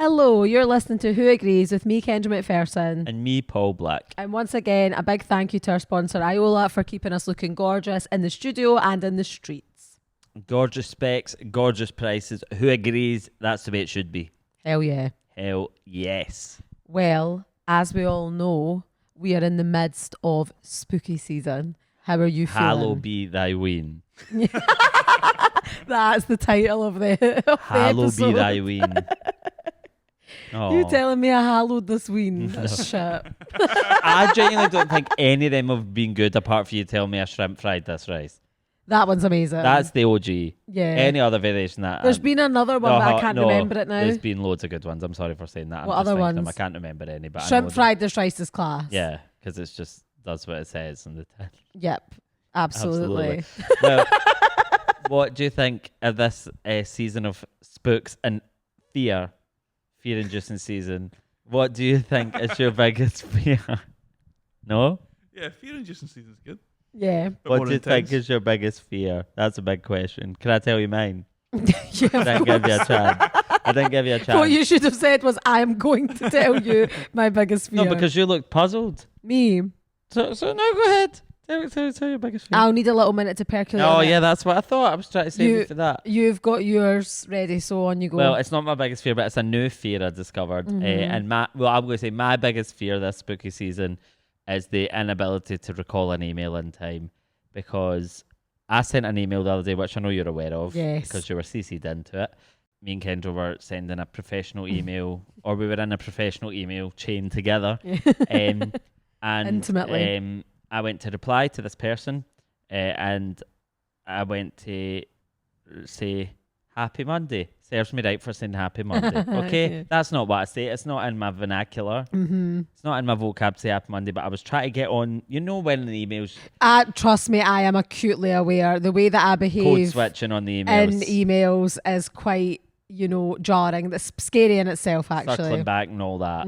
Hello, you're listening to Who Agrees with me, Kendra McPherson. And me, Paul Black. And once again, a big thank you to our sponsor, Iola, for keeping us looking gorgeous in the studio and in the streets. Gorgeous specs, gorgeous prices. Who agrees? That's the way it should be. Hell yeah. Hell yes. Well, as we all know, we are in the midst of spooky season. How are you feeling? Hallow be thy Ween. That's the title of the Hallow episode. be thy Ween. You telling me I hallowed this Ween? No. Shit. I genuinely don't think any of them have been good apart from you telling me a shrimp fried this rice. That one's amazing. That's the OG. Yeah. Any other variation that There's been another one, but I can't remember it now. There's been loads of good ones. I'm sorry for saying that. What I'm just other thinking them. ones? I can't remember any. But Shrimp fried this rice is class. Yeah, because it's just does what it says in the title. Yep. Absolutely. Well, what do you think of this season of spooks and fear-inducing season? What do you think is your biggest fear? No? Yeah, fear-inducing season's good. Yeah. What do you think is your biggest fear? That's a big question. Can I tell you mine? Yeah, I didn't give you a chance. I didn't give you a chance. What you should have said was, I'm going to tell you my biggest fear. No, because you looked puzzled. Me. So no, go ahead. Tell your biggest fear. I'll need a little minute to percolate. Oh, on it. yeah, that's what I thought. I was trying to save you for that. You've got yours ready, so on you go. Well, it's not my biggest fear, but it's a new fear I discovered. And I'm going to say my biggest fear this spooky season is the inability to recall an email in time, because I sent an email the other day, which I know you're aware of, Yes. because you were CC'd into it. Me and Kendra were sending a professional email, or we were in a professional email chain together. And Intimately. I went to reply to this person, and I went to say Happy Monday. Serves me right for saying Happy Monday. Okay, Yeah. That's not what I say. It's not in my vernacular. It's not in my vocab to say Happy Monday. But I was trying to get on. You know when the emails Trust me, I am acutely aware. The way that I code behave switching on the emails, in emails is quite, jarring. That's scary in itself, actually. circling back and all that.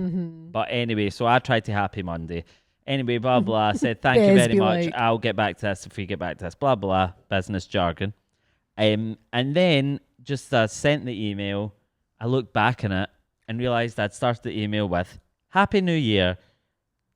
But anyway, so I tried to Happy Monday. Anyway, blah, blah. I said, thank you very much. Like. I'll get back to this if we get back to this. Blah, blah. Business jargon. And then just sent the email. I looked back on it and realised I'd started the email with Happy New Year.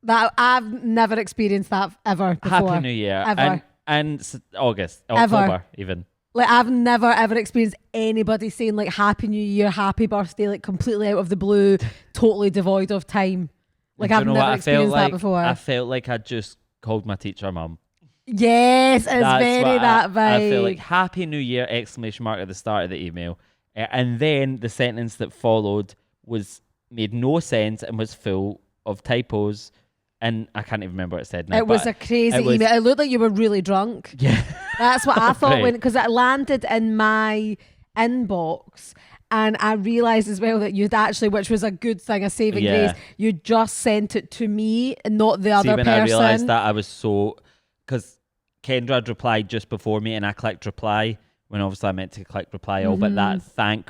That I've never experienced that ever before. Happy New Year. Ever. And August. Ever. October even. Like, I've never ever experienced anybody saying like Happy New Year, Happy Birthday, like completely out of the blue, totally devoid of time. Like, And I've do you know never what? experienced that before. I felt like I just called my teacher mum. Yes, it's That's very what that vibe. I feel like Happy New Year ! At the start of the email. And then the sentence that followed made no sense and was full of typos. And I can't even remember what it said now. It was a crazy email. It looked like you were really drunk. Yeah. That's what I thought Right. because it landed in my inbox. And I realised as well that you'd actually, which was a good thing, a saving grace, you just sent it to me and not the other when person. I realised that, I was because Kendra had replied just before me and I clicked reply when obviously I meant to click reply all, but that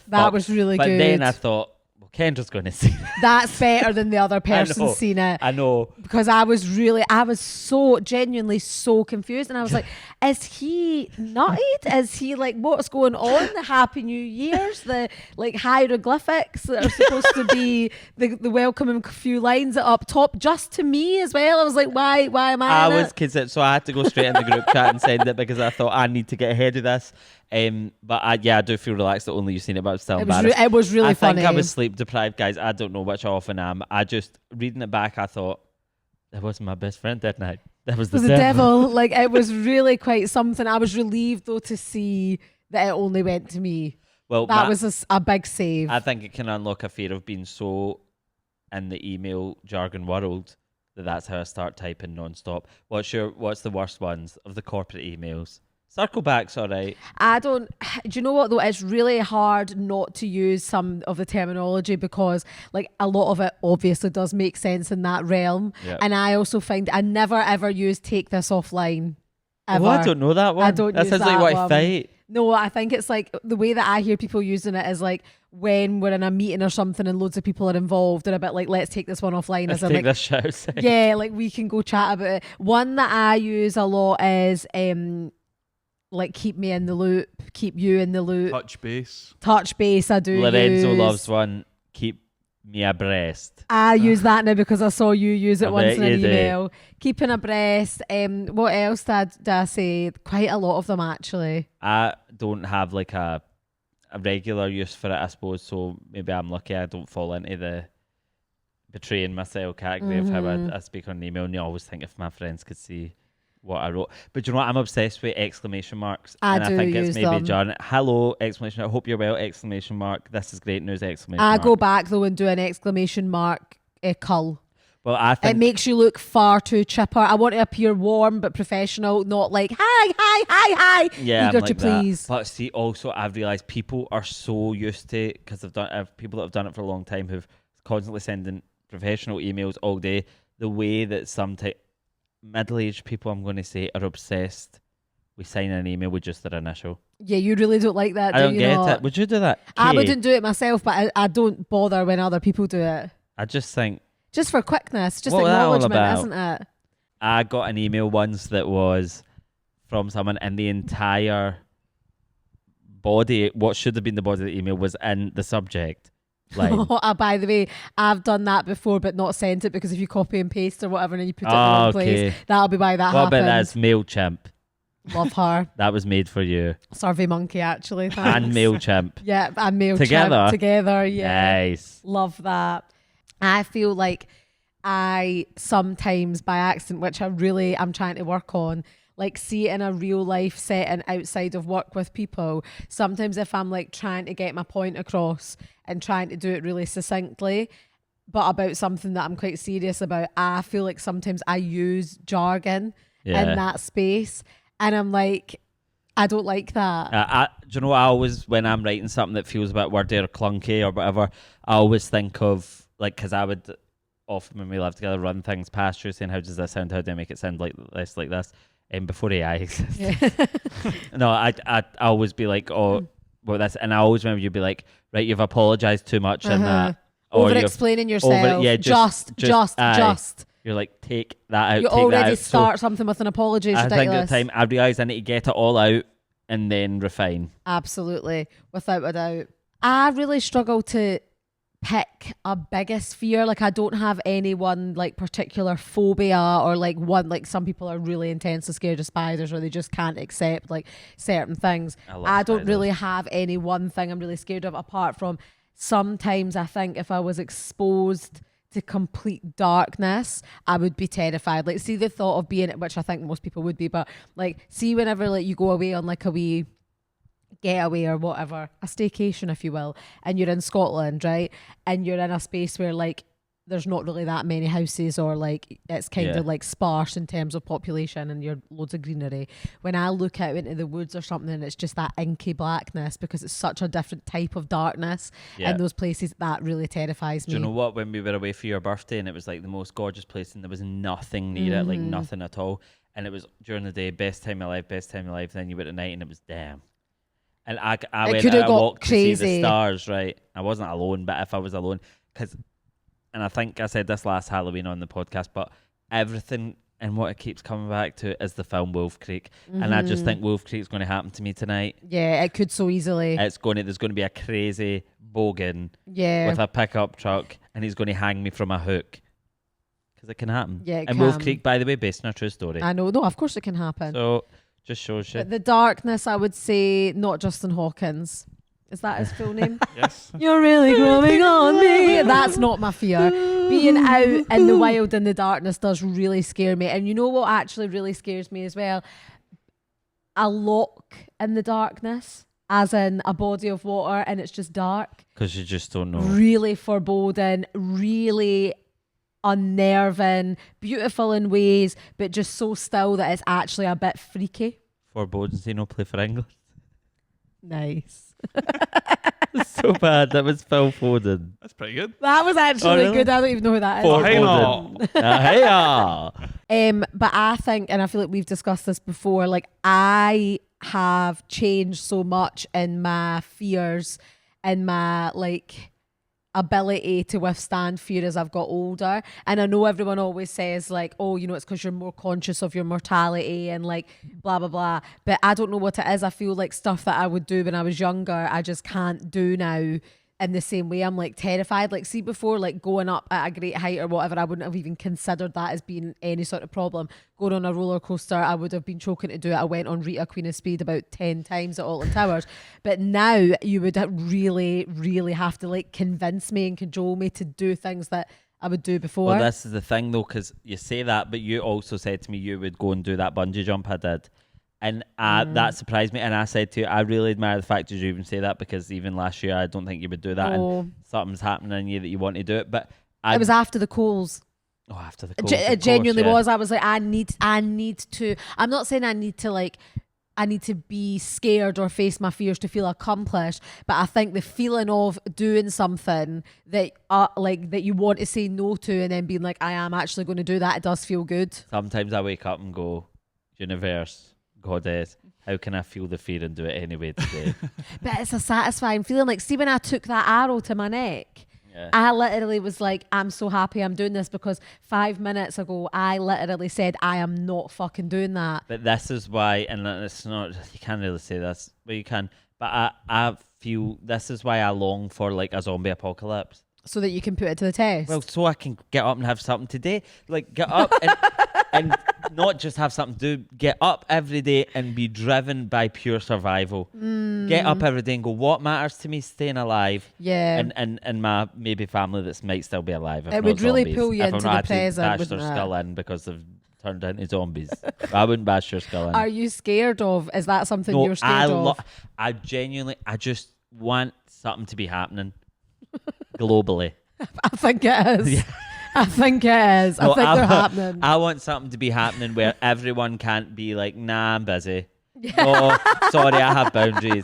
That was really but good. But then I thought, well, Kendra's going to see that. That's better than the other person seen it. I know. Because I was so genuinely so confused. And I was like, is he nutted? Is he like, what's going on? The Happy New Year's, the like hieroglyphics that are supposed to be the welcoming few lines up top just to me as well. I was like, why am I in it? So I had to go straight in the group chat and send it because I thought I need to get ahead of this. But I do feel relaxed that only you've seen it, but I'm still embarrassed. It was really funny. I think I was sleep deprived, guys. I don't know which I often am. I just, reading it back, I thought, that wasn't my best friend that night. That was the devil. Like, it was really quite something. I was relieved, though, to see that it only went to me. Well, that was a big save. I think it can unlock a fear of being so in the email jargon world that's how I start typing non-stop. What's the worst ones of the corporate emails? Circle back's all right. Do you know what though? It's really hard not to use some of the terminology because like a lot of it obviously does make sense in that realm. Yep. And I also find I never ever use take this offline. Ever. Oh, I don't know that one. I don't that use sounds that like what one. I fight. No, I think it's like the way that I hear people using it is like when we're in a meeting or something and loads of people are involved, they're a bit like, let's take this one offline. Let's as in, take like, this shit outside. Yeah, like we can go chat about it. One that I use a lot is like keep me in the loop, keep you in the loop. Touch base. I do Lorenzo use. loves one. Keep me abreast. I use that now because I saw you use it I once bet in an you do. email. Keeping abreast. What else did I say? Quite a lot of them actually. I don't have like a regular use for it, I suppose. So maybe I'm lucky I don't fall into the betraying myself category of how I speak on an email. And you always think if my friends could see what I wrote. But you know what? I'm obsessed with exclamation marks. I and do I think use it's maybe them. John. Hello, exclamation mark. I hope you're well, exclamation mark. This is great news, exclamation I mark. go back though and do an exclamation mark cull. Well, I It think makes you look far too chipper. I want to appear warm but professional, not like hi, yeah, eager I'm like to please. That. But see, also I've realised people are so used to, because people that have done it for a long time who've constantly sending professional emails all day. The way that sometimes middle-aged people, I'm going to say, are obsessed with signing an email with just their initial. Yeah, you really don't like that, I do don't you get not? it. Would you do that? I Kay? wouldn't do it myself, but I don't bother when other people do it. I just think, Just for quickness, just What was that all acknowledgement, about? isn't it? I got an email once that was from someone, and the entire body, what should have been the body of the email, was in the subject line. By the way, I've done that before, but not sent it because if you copy and paste or whatever and then you put it in the wrong place, that'll be why that What happened. about this MailChimp? Love her. That was made for you. Survey Monkey, actually. And Thanks. MailChimp. Yeah, and MailChimp. Together? Together, yeah. Nice. Love that. I feel like I sometimes by accident, which I'm trying to work on, like see it in a real life setting outside of work with people. Sometimes if I'm like trying to get my point across and trying to do it really succinctly, but about something that I'm quite serious about, I feel like sometimes I use jargon in that space. And I'm like, I don't like that. Do you know, I always, when I'm writing something that feels a bit wordy or clunky or whatever, I always think of, like, because I would often when we lived together run things past you saying, how does this sound? How do I make it sound like this? And before AI existed. Yeah. No, I always be like, oh, well, that's, and I always remember you'd be like, right, you've apologized too much in that. Over explaining yourself. Just. You're like, take that out. You take already that out. start something with an apology. It's I think ridiculous. at the time I realised I need to get it all out and then refine. Absolutely, without a doubt. I really struggle to pick a biggest fear. Like I don't have any one like particular phobia or like one, like some people are really intensely scared of spiders or they just can't accept like certain things. I don't really have any one thing I'm really scared of, apart from sometimes I think if I was exposed to complete darkness, I would be terrified. Like, see the thought of being, which I think most people would be, but like, see whenever like you go away on like a wee getaway or whatever, a staycation if you will, and you're in Scotland, right, and you're in a space where like there's not really that many houses or like it's kind of like sparse in terms of population and you're loads of greenery. When I look out into the woods or something and it's just that inky blackness because it's such a different type of darkness in those places, that really terrifies me. Do you know what, when we were away for your birthday and it was like the most gorgeous place and there was nothing near it, like nothing at all, and it was during the day, best time of my life, then you went at night and it was damn. And I went out, I walked to see the stars, right? I wasn't alone, but if I was alone, because, and I think I said this last Halloween on the podcast, but everything and what it keeps coming back to is the film Wolf Creek. And I just think Wolf Creek's going to happen to me tonight. Yeah, it could so easily. There's going to be a crazy bogan with a pickup truck and he's going to hang me from a hook. Because it can happen. Yeah, and Wolf Creek, by the way, based on a true story. I know. No, of course it can happen. So, just shows you. But the darkness, I would say, not Justin Hawkins. Is that his full name? Yes. You're really growing on me. That's not my fear. Being out in the wild in the darkness does really scare me. And you know what actually really scares me as well? A lock in the darkness, as in a body of water and it's just dark. Because you just don't know. Really foreboding, really unnerving, beautiful in ways, but just so still that it's actually a bit freaky. Foreboding, say no play for England. Nice. So bad. That was Phil Foden. That's pretty good. That was actually really? good. I don't even know who that is. But I think, and I feel like we've discussed this before, like I have changed so much in my fears and my like ability to withstand fear as I've got older. And I know everyone always says like, oh, you know, it's because you're more conscious of your mortality and like blah blah blah, but I don't know what it is. I feel like stuff that I would do when I was younger I just can't do now in the same way. I'm like terrified. Like, see, before, like going up at a great height or whatever, I wouldn't have even considered that as being any sort of problem. Going on a roller coaster, I would have been choking to do it. I went on Rita Queen of Speed about 10 times at Alton Towers. But now you would really, really have to like convince me and cajole me to do things that I would do before. Well, this is the thing though, because you say that, but you also said to me you would go and do that bungee jump I did. And that surprised me. And I said to you, I really admire the fact that you even say that, because even last year I don't think you would do that. Oh. And something's happening in you that you want to do it. But it was after the Coles. Oh, after the Coles. It genuinely was. I was like, I need to. I'm not saying I need to be scared or face my fears to feel accomplished, but I think the feeling of doing something that that you want to say no to and then being like, I am actually going to do that, it does feel good. Sometimes I wake up and go, universe, Goddess, how can I feel the fear and do it anyway today? But it's a satisfying feeling. Like, see, when I took that arrow to my neck, Yeah. I literally was like, I'm so happy I'm doing this, because 5 minutes ago I literally said I am not fucking doing that. But this is why, and it's not, you can't really say this, but you can, but I feel this is why I long for like a zombie apocalypse. So that you can put it to the test. Well, so I can get up and have something today. Like, get up and not just have something to do. Get up every day and be driven by pure survival. Get up every day and go, what matters to me? Staying alive. Yeah. And my maybe family that might still be alive. If it not would really zombies. pull you If into I'm the not present, bash wouldn't their it? skull in because they've turned into zombies. I wouldn't bash your skull in. Are you scared of? Is that something No, you're scared of? I genuinely, I just want something to be happening globally. I think it is. Yeah. I think it is. No, I think they're happening. I want something to be happening where everyone can't be like, nah, I'm busy. Oh, sorry, I have boundaries.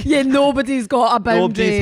Yeah, nobody's got a boundary.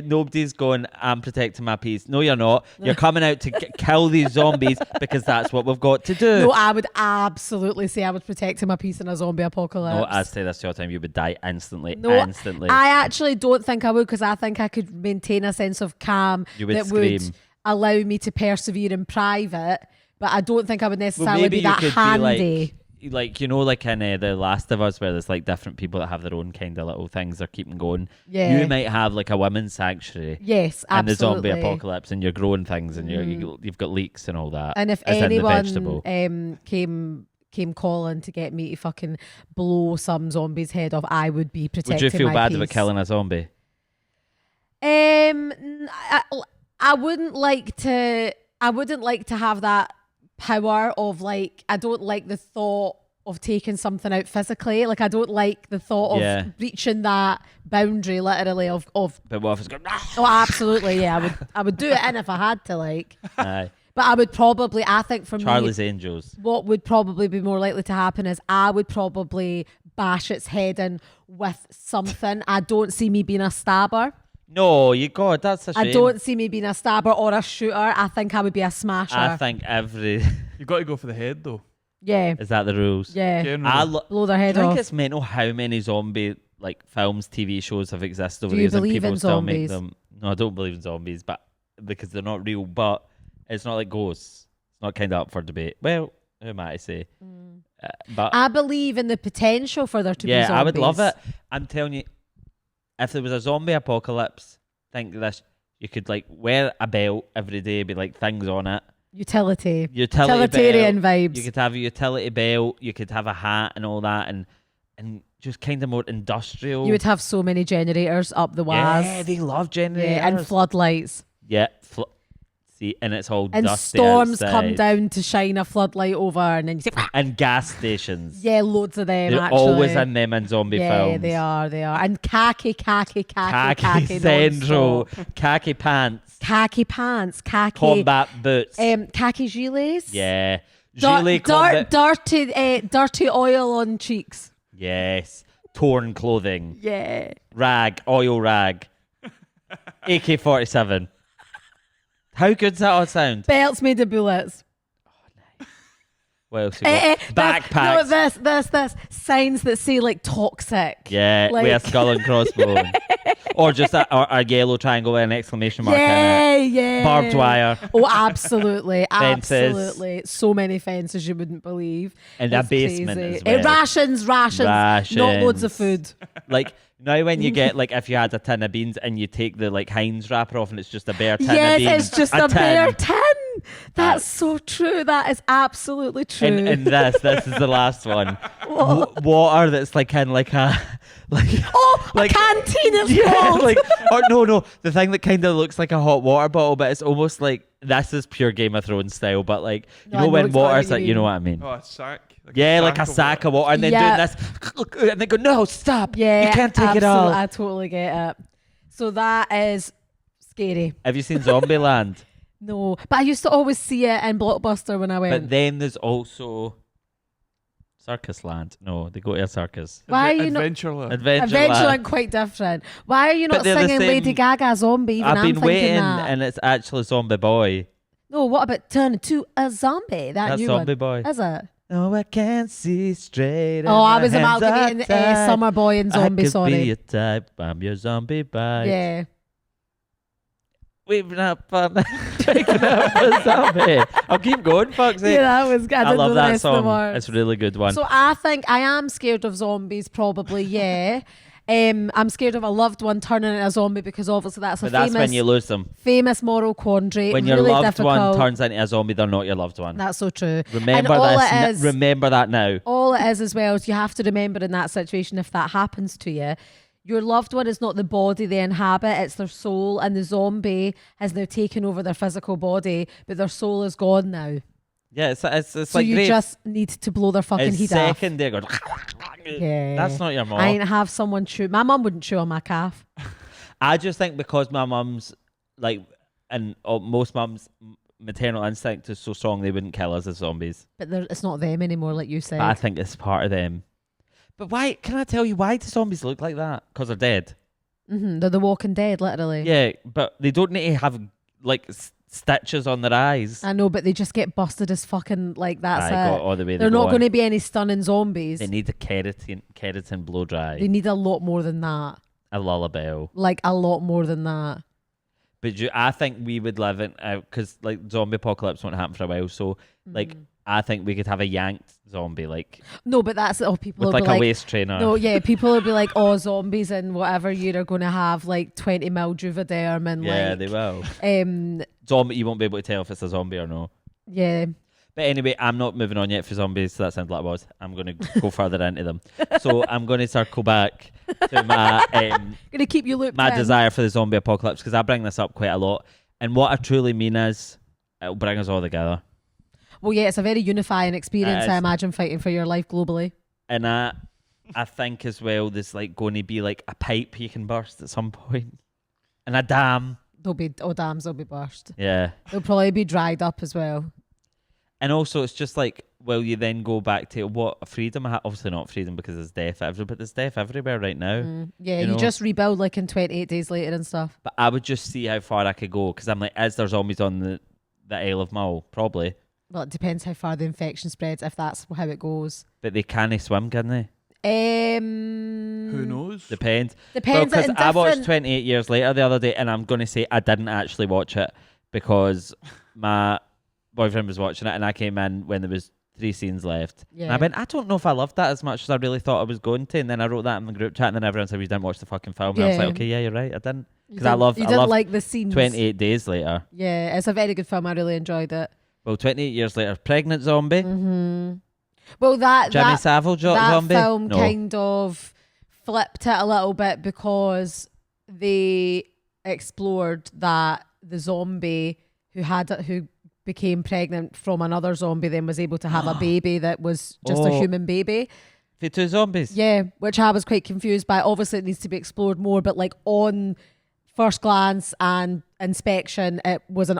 Nobody's going, I'm protecting my peace. No, you're not. You're coming out to kill these zombies because that's what we've got to do. No, I would absolutely say I was protecting my peace in a zombie apocalypse. No, I say this all the time. You would die instantly. No, instantly. I actually don't think I would, because I think I could maintain a sense of calm You would that scream. would allow me to persevere in private, but I don't think I would necessarily be that you could handy. Be like, you know, like in The Last of Us, where there's like different people that have their own kind of little things they're keeping going. Yeah. You might have like a women's sanctuary. Yes, In the absolutely. zombie apocalypse, and you're growing things, and you've got leaks and all that. And if as in the anyone vegetable. came calling to get me to fucking blow some zombie's head off, I would be protecting Would you feel my bad peace. about killing a zombie? I wouldn't like to. I wouldn't like to have that power of like. I don't like the thought of taking something out physically. Like, I don't like the thought of reaching that boundary, literally of. But what if it's going? Oh, absolutely, yeah. I would do it, and if I had to, like. Aye. But I would probably. I think for Charlie's me, Angels. what would probably be more likely to happen is I would probably bash its head in with something. I don't see me being a stabber. No, God, that's a shame. I don't see me being a stabber or a shooter. I think I would be a smasher. I think You've got to go for the head, though. Yeah. Is that the rules? Yeah. Generally. Blow their head I think off. it's mental how many zombie like films, TV shows have existed over Do the you years, and believe people in still make zombies? them. No, I don't believe in zombies, but because they're not real. But it's not like ghosts. It's not kind of up for debate. Well, who am I to say? But I believe in the potential for there to be yeah, zombies. I would love it. I'm telling you, if there was a zombie apocalypse, think this: you could like wear a belt every day, be like things on it. Utilitarian belt. vibes. You could have a utility belt. You could have a hat and all that, and just kind of more industrial. You would have so many generators up the waz. Yeah, they love generators. Yeah, and floodlights. Yeah, see, and it's all And dusty storms outside. come down to shine a floodlight over, and then you say, And gas stations. yeah, loads of them. They're actually. always in them in zombie yeah, films. they are. And khaki Central, non-stop. khaki pants, Khaki pants, khaki combat boots. khaki gilets. Yeah, gilet combat. Dirty oil on cheeks. Yes, torn clothing. Yeah. Oil rag. AK-47. How good's that all sound? Belts made of bullets. What else you got? Backpacks. This signs that say like toxic. Yeah, like, with a skull and crossbone. Or just a yellow triangle with an exclamation mark in it. Yeah. Barbed wire. Oh, absolutely. Fences. Absolutely. So many fences you wouldn't believe. And a It's basement crazy. as well. Rations. Not loads of food. Like, You know when you get like if you had a tin of beans and you take the like Heinz wrapper off and it's just a bare tin of beans. Yes, it's just a bare tin. That's so true. That is absolutely true. And this is the last one. Water that's like kind of like a like a canteen is yeah, called. no, the thing that kind of looks like a hot water bottle, but it's almost like this is pure Game of Thrones style. But like you know when water's like, you know what I mean? Oh, a sack. Like a sack of water, and then doing this, and they go, no, stop. Yeah, you can't take it all. I totally get it. So that is scary. Have you seen Zombieland? No, but I used to always see it in Blockbuster when I went. But then there's also Circus Land. No, they go to a circus. Why are you Adventureland. Adventureland quite different. Why are you not singing Lady Gaga Zombie? Even I've been waiting, that. and it's actually Zombie Boy. No, what about Turn into a Zombie? That's Zombie one. Boy. Is it? No, I can't see straight. Oh, I was amalgamating Summer Boy and Zombie. I could sorry. be your type. I'm your zombie bite. Yeah. We've not fun. Taking up a zombie. I'll keep going, fuck's sake. Yeah, that was good. I love that song. It's a really good one. So I think I am scared of zombies, probably, yeah. I'm scared of a loved one turning into a zombie because obviously that's that's when you lose them. Famous moral quandary. When your really loved difficult. one turns into a zombie, they're not your loved one. That's so true. Remember this. Remember that now. All it is as well is you have to remember in that situation, if that happens to you, your loved one is not the body they inhabit, it's their soul, and the zombie has now taken over their physical body, but their soul is gone now. Yeah, it's so like you just need to blow their fucking heat off. Second they're going, yeah. That's not your mom. I ain't have someone chew. My mum wouldn't chew on my calf. I just think because my mum's like, and most mums' maternal instinct is so strong they wouldn't kill us as zombies. But it's not them anymore, like you said. But I think it's part of them. But why? Can I tell you why do zombies look like that? Because they're dead. They're the Walking Dead, literally. Yeah, but they don't need to have like stitches on their eyes. I know, but they just get busted as fucking like that's it. Got all the way They're not going to be any stunning zombies. They need the keratin blow dry. They need a lot more than that. A lullaby. Like a lot more than that. But I think we would live in because like zombie apocalypse won't happen for a while. So like I think we could have a yanked zombie like. No, but that's people with will like be a waist trainer. No, yeah, people will be like, oh, zombies in whatever year are going to have like 20 mil Juvederm and yeah, like. they will. Zombie, you won't be able to tell if it's a zombie or no. Yeah. But anyway, I'm not moving on yet for zombies. So that sounds like I was. I'm going to go further into them. So I'm going to circle back to my going to keep you looped my in. desire for the zombie apocalypse because I bring this up quite a lot. And what I truly mean is it'll bring us all together. Well, yeah, it's a very unifying experience, I imagine, fighting for your life globally. And I think as well, there's like going to be like a pipe you can burst at some point. And a dam. Dams will be burst. Yeah. They'll probably be dried up as well. And also, it's just like, will you then go back to what freedom? Obviously not freedom because there's death everywhere, but there's death everywhere right now. Yeah, you just rebuild like in 28 days later and stuff. But I would just see how far I could go because I'm like, is there zombies on the Isle of Mull? Probably. Well, it depends how far the infection spreads, if that's how it goes. But they can't swim, can they? Who knows? Depends. Depends. Because I watched 28 Years Later the other day, and I'm going to say I didn't actually watch it because my boyfriend was watching it, and I came in when there was 3 scenes left. Yeah. And I went, I don't know if I loved that as much as I really thought I was going to. And then I wrote that in the group chat, and then everyone said we didn't watch the fucking film. And I was like, okay, yeah, you're right, I didn't. Because I love like the scenes. 28 Days Later. Yeah, it's a very good film. I really enjoyed it. Well, 28 Years Later, Pregnant Zombie. Mm-hmm. Well, Jimmy Savile Zombie. That film kind of flipped it a little bit because they explored that the zombie who became pregnant from another zombie then was able to have a baby that was just a human baby. The 2 zombies. Yeah, which I was quite confused by. Obviously, it needs to be explored more, but like on first glance and inspection, it wasn't.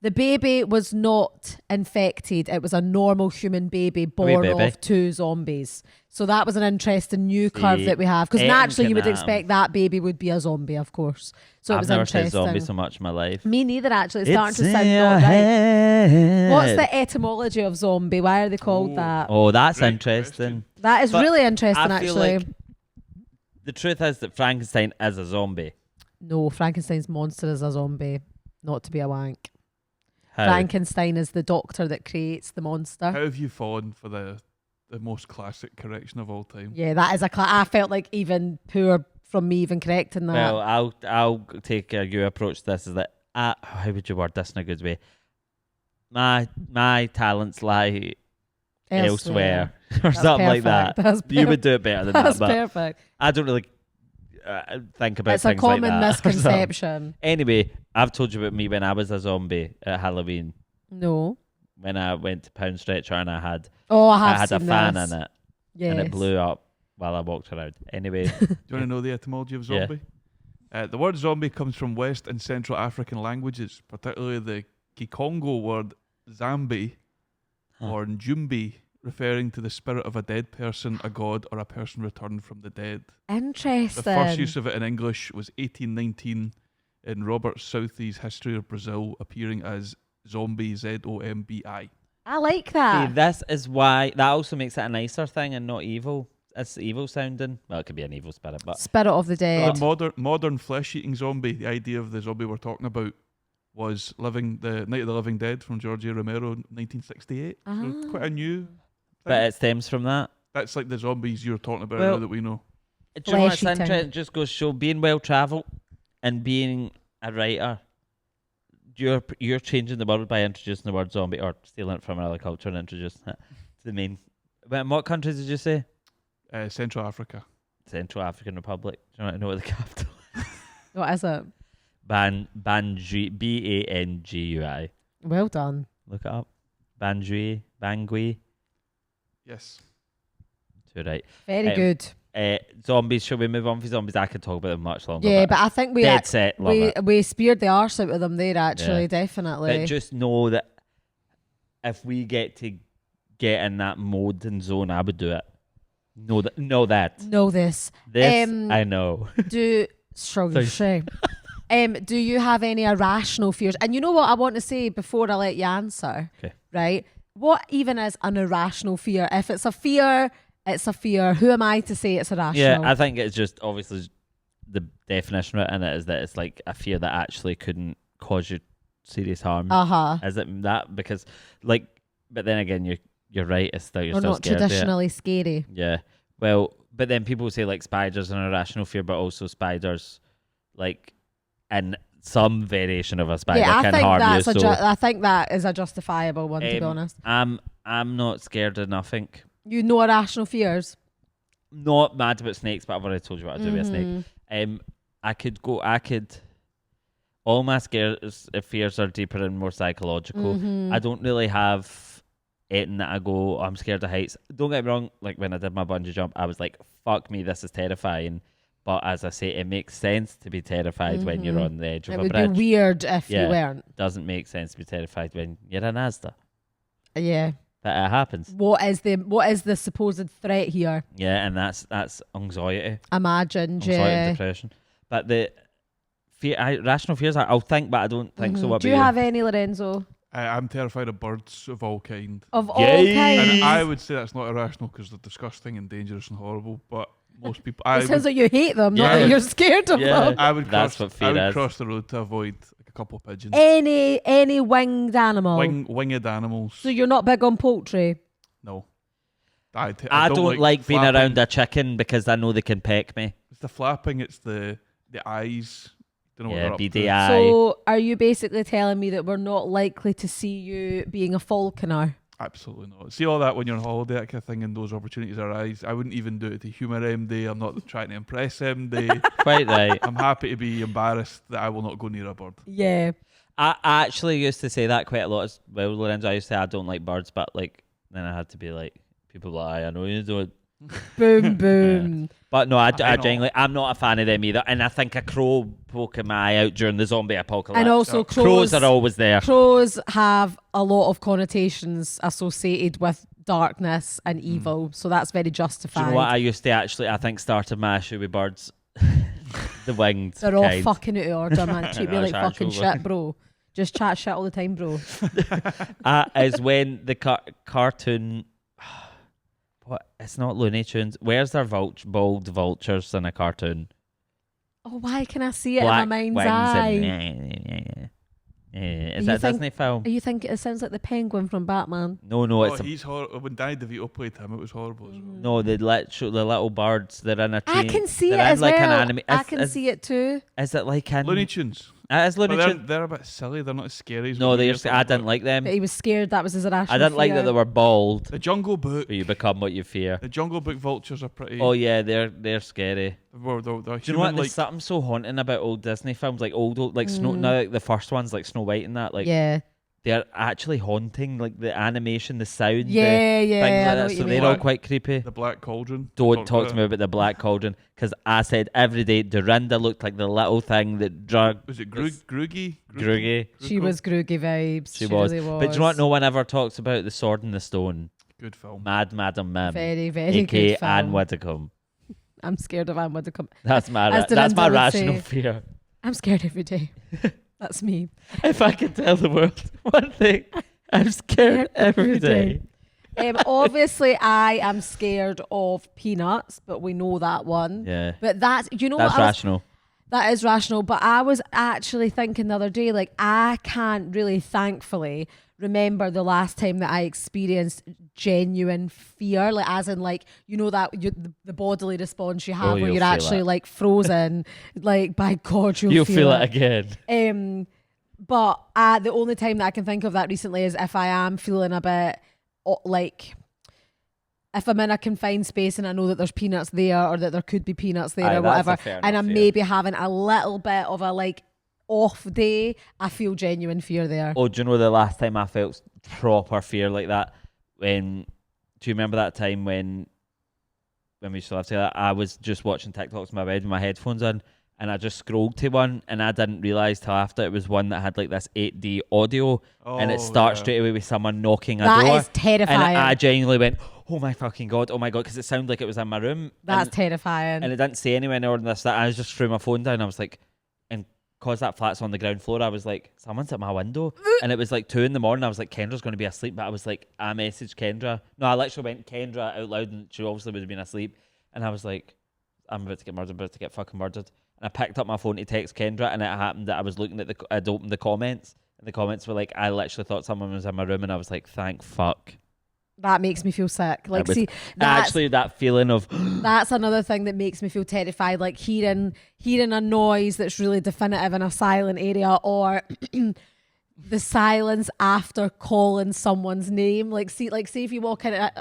The baby was not infected. It was a normal human baby born of 2 zombies. So that was an interesting new curve that we have. Because naturally you would expect that baby would be a zombie, of course. So it was interesting. I've never said zombie so much in my life. Me neither, actually. It's starting to sound not right. What's the etymology of zombie? Why are they called that? Oh, that's interesting. That is really interesting, I feel actually. like the truth is that Frankenstein is a zombie. No, Frankenstein's monster is a zombie, not to be a wank. How? Frankenstein is the doctor that creates the monster. How have you fallen for the the most classic correction of all time. Yeah, that is I felt like even poor from me even correcting that. Well, I'll take your approach to this is that how would you word this in a good way? My talents lie elsewhere or something like that. You would do it better than That's that. But perfect. I don't really think about It's a things like common that. misconception. Anyway, I've told you about me when I was a zombie at Halloween. No. When I went to Pound Stretcher and I had I had a seen fan this. in it Yes. and it blew up while I walked around. Anyway, Do you want to know the etymology of Yeah. zombie? The word zombie comes from West and Central African languages, particularly the Kikongo word zambi or njumbi, referring to the spirit of a dead person, a god, or a person returned from the dead. Interesting. The first use of it in English was 1819 in Robert Southey's History of Brazil, appearing as zombie, Zombi. I like see, that. this is why that also makes it a nicer thing and not evil. It's evil sounding. Well, it could be an evil spirit, but Spirit of the dead. Modern flesh-eating zombie, the idea of the zombie we're talking about, was the Night of the Living Dead from George A. Romero in 1968. So quite a new but thing. it stems from that. That's like the zombies you're talking about Well, now that we know. Do you know what's Flesh-eating. interesting? Just goes to show being well travelled and being a writer, you're changing the world by introducing the word zombie or stealing it from another culture and introducing it to the main. But in what countries did you say? Central Africa. Central African Republic. Do you want to know what the capital is? What is it? Bangui. Bangui. Well done. Look it up. Bangui. Yes. Too right. Very good. Zombies. Shall we move on for zombies? I could talk about them much longer. Yeah, but I think we dead set. Love it. we speared the arse out of them there. Actually, Yeah. definitely. But just know that if we get to get in that mode and zone, I would do it. Know that. Know this. This I know. Sorry. Do you have any irrational fears? And you know what I want to say before I let you answer? Okay. Right? What even is an irrational fear? If it's a fear, it's a fear. Who am I to say it's irrational? Yeah, I think it's just obviously the definition in it is that it's like a fear that actually couldn't cause you serious harm. Is it that? Because like, but then again, you're right. It's still you're Or still not scared traditionally scary. of it. Yeah. Well, but then people say like spiders are an irrational fear, but also spiders, like, in some variation of a spider I can think harm that's you. I think that is a justifiable one, to be honest. I'm not scared of nothing. You know irrational fears. Not mad about snakes, but I've already told you what I do with a snake. Mm-hmm. I could. All my fears are deeper and more psychological. Mm-hmm. I don't really have anything that I go, I'm scared of heights. Don't get me wrong. Like when I did my bungee jump, I was like, "Fuck me, this is terrifying." But as I say, it makes sense to be terrified when you're on the edge of It a would bridge. be weird if you weren't. Doesn't make sense to be terrified when you're in Asda. Yeah. But it happens. What is the supposed threat here? Yeah, and that's anxiety. Imagined, Anxiety yeah. and depression. But the rational fears, I'll think, but I don't think so. What Do about you have any, Lorenzo? I'm terrified of birds of all kind. Of all Yay. kinds. And I would say that's not irrational because they're disgusting and dangerous and horrible, but most people... It sounds like you hate them, not Yeah. that you're scared of Yeah. them. I would That's cross, what fear I would is. cross the road to avoid like a couple of pigeons. Any winged animal. Winged animals. So you're not big on poultry? No. I don't like being flapping. around a chicken because I know they can peck me. It's the flapping, it's the eyes. Don't know what Yeah, they're up to. BDI. So are you basically telling me that we're not likely to see you being a falconer? Absolutely not. See all that when you're on holiday, that kind of thing, and those opportunities arise. I wouldn't even do it to humour MD. I'm not trying to impress MD. Quite right. I'm happy to be embarrassed that I will not go near a bird. Yeah. I actually used to say that quite a lot as well, Lorenzo. I used to say I don't like birds, but like then I had to be like, people lie, I know you don't. Boom, boom. But no, I know. genuinely, I'm not a fan of them either. And I think a crow poking my eye out during the zombie apocalypse. And also crows are always there. Crows have a lot of connotations associated with darkness and evil, so that's very Do justified. you know what I used to actually, I think, started my issue with birds? The winged They're all kind. fucking out of order, man. Treat me That's like fucking actual shit, bro. Just chat shit all the time, bro. Is when the cartoon... What? It's not Looney Tunes. Where's their bald vultures in a cartoon? Oh, why can I see it Black in my mind's wings eye? and Is that a Disney film? You think it sounds like the penguin from Batman? No, it's he's horrible. When Danny DeVito played him, it was horrible as well. no. The little birds. They're in a tree. I can see it they're in as like well. An anime. I can see it too. Is it like in Looney Tunes. It is Looney But Tunes. they're a bit silly. They're not as scary as No, what I you're talking didn't about. like them. But he was scared. That was his irrational I didn't like that fear. they were bald. The Jungle Book. But you become what you fear. The Jungle Book vultures are pretty. Oh yeah, they're scary. They're Do you know what? human, There's something so haunting about old Disney films, like old like Snow. Now, like the first ones, like Snow White and that. Like yeah, they're actually haunting. Like the animation, the sound, yeah, the yeah. things I like know that. what So you they're mean. all quite creepy. The Black Cauldron. Don't talk to me about the Black Cauldron, because I said every day Dorinda looked like the little thing that drug. Was it Groogy? Groogy. She was Groogy vibes. She was. Really was. But do you know what? No one ever talks about the Sword and the Stone. Good film. Mad Madam Mim. Very, very aka good film. Anne Widdecombe. I'm scared of Anne Widdecombe. That's my As that's my Dorinda would rational say. fear. I'm scared every day. That's me. If I could tell the world one thing, I'm scared every day. Obviously, I am scared of peanuts, but we know that one. Yeah. But that's That's what rational. that is rational. But I was actually thinking the other day, like I can't really, thankfully, remember the last time that I experienced genuine fear, like as in like the bodily response you have Oh, where you'll you're feel actually it. like frozen. Like by God, You'll feel it again. But the only time that I can think of that recently is if I am feeling a bit like if I'm in a confined space and I know that there's peanuts there or that there could be peanuts there Aye, or that's whatever, a fair and enough I'm fear. maybe having a little bit of a like off day, I feel genuine fear there. Oh, do you know the last time I felt proper fear like that? Do you remember that time when we used to live together? I was just watching TikToks in my bed with my headphones on, and I just scrolled to one, and I didn't realise till after it was one that had like this 8D audio, and it starts straight away with someone knocking a door. That is terrifying. And I genuinely went, oh my fucking God, because it sounded like it was in my room. That's and, terrifying. and it didn't say anywhere or this, that. I was just threw my phone down. I was like, and cause that flat's on the ground floor, I was like, someone's at my window. And it was like 2 a.m. I was like, Kendra's going to be asleep. But I was like, I messaged Kendra. No, I literally went Kendra out loud, and she obviously would have been asleep. And I was like, I'm about to get murdered, about to get fucking murdered. And I picked up my phone to text Kendra, and it happened that I was looking at I'd opened the comments, and the comments were like, I literally thought someone was in my room, and I was like, thank fuck. That makes me feel sick. Like, was- see, Actually, that feeling of that's another thing that makes me feel terrified. Like hearing a noise that's really definitive in a silent area, or the silence after calling someone's name. Like, say if you walk into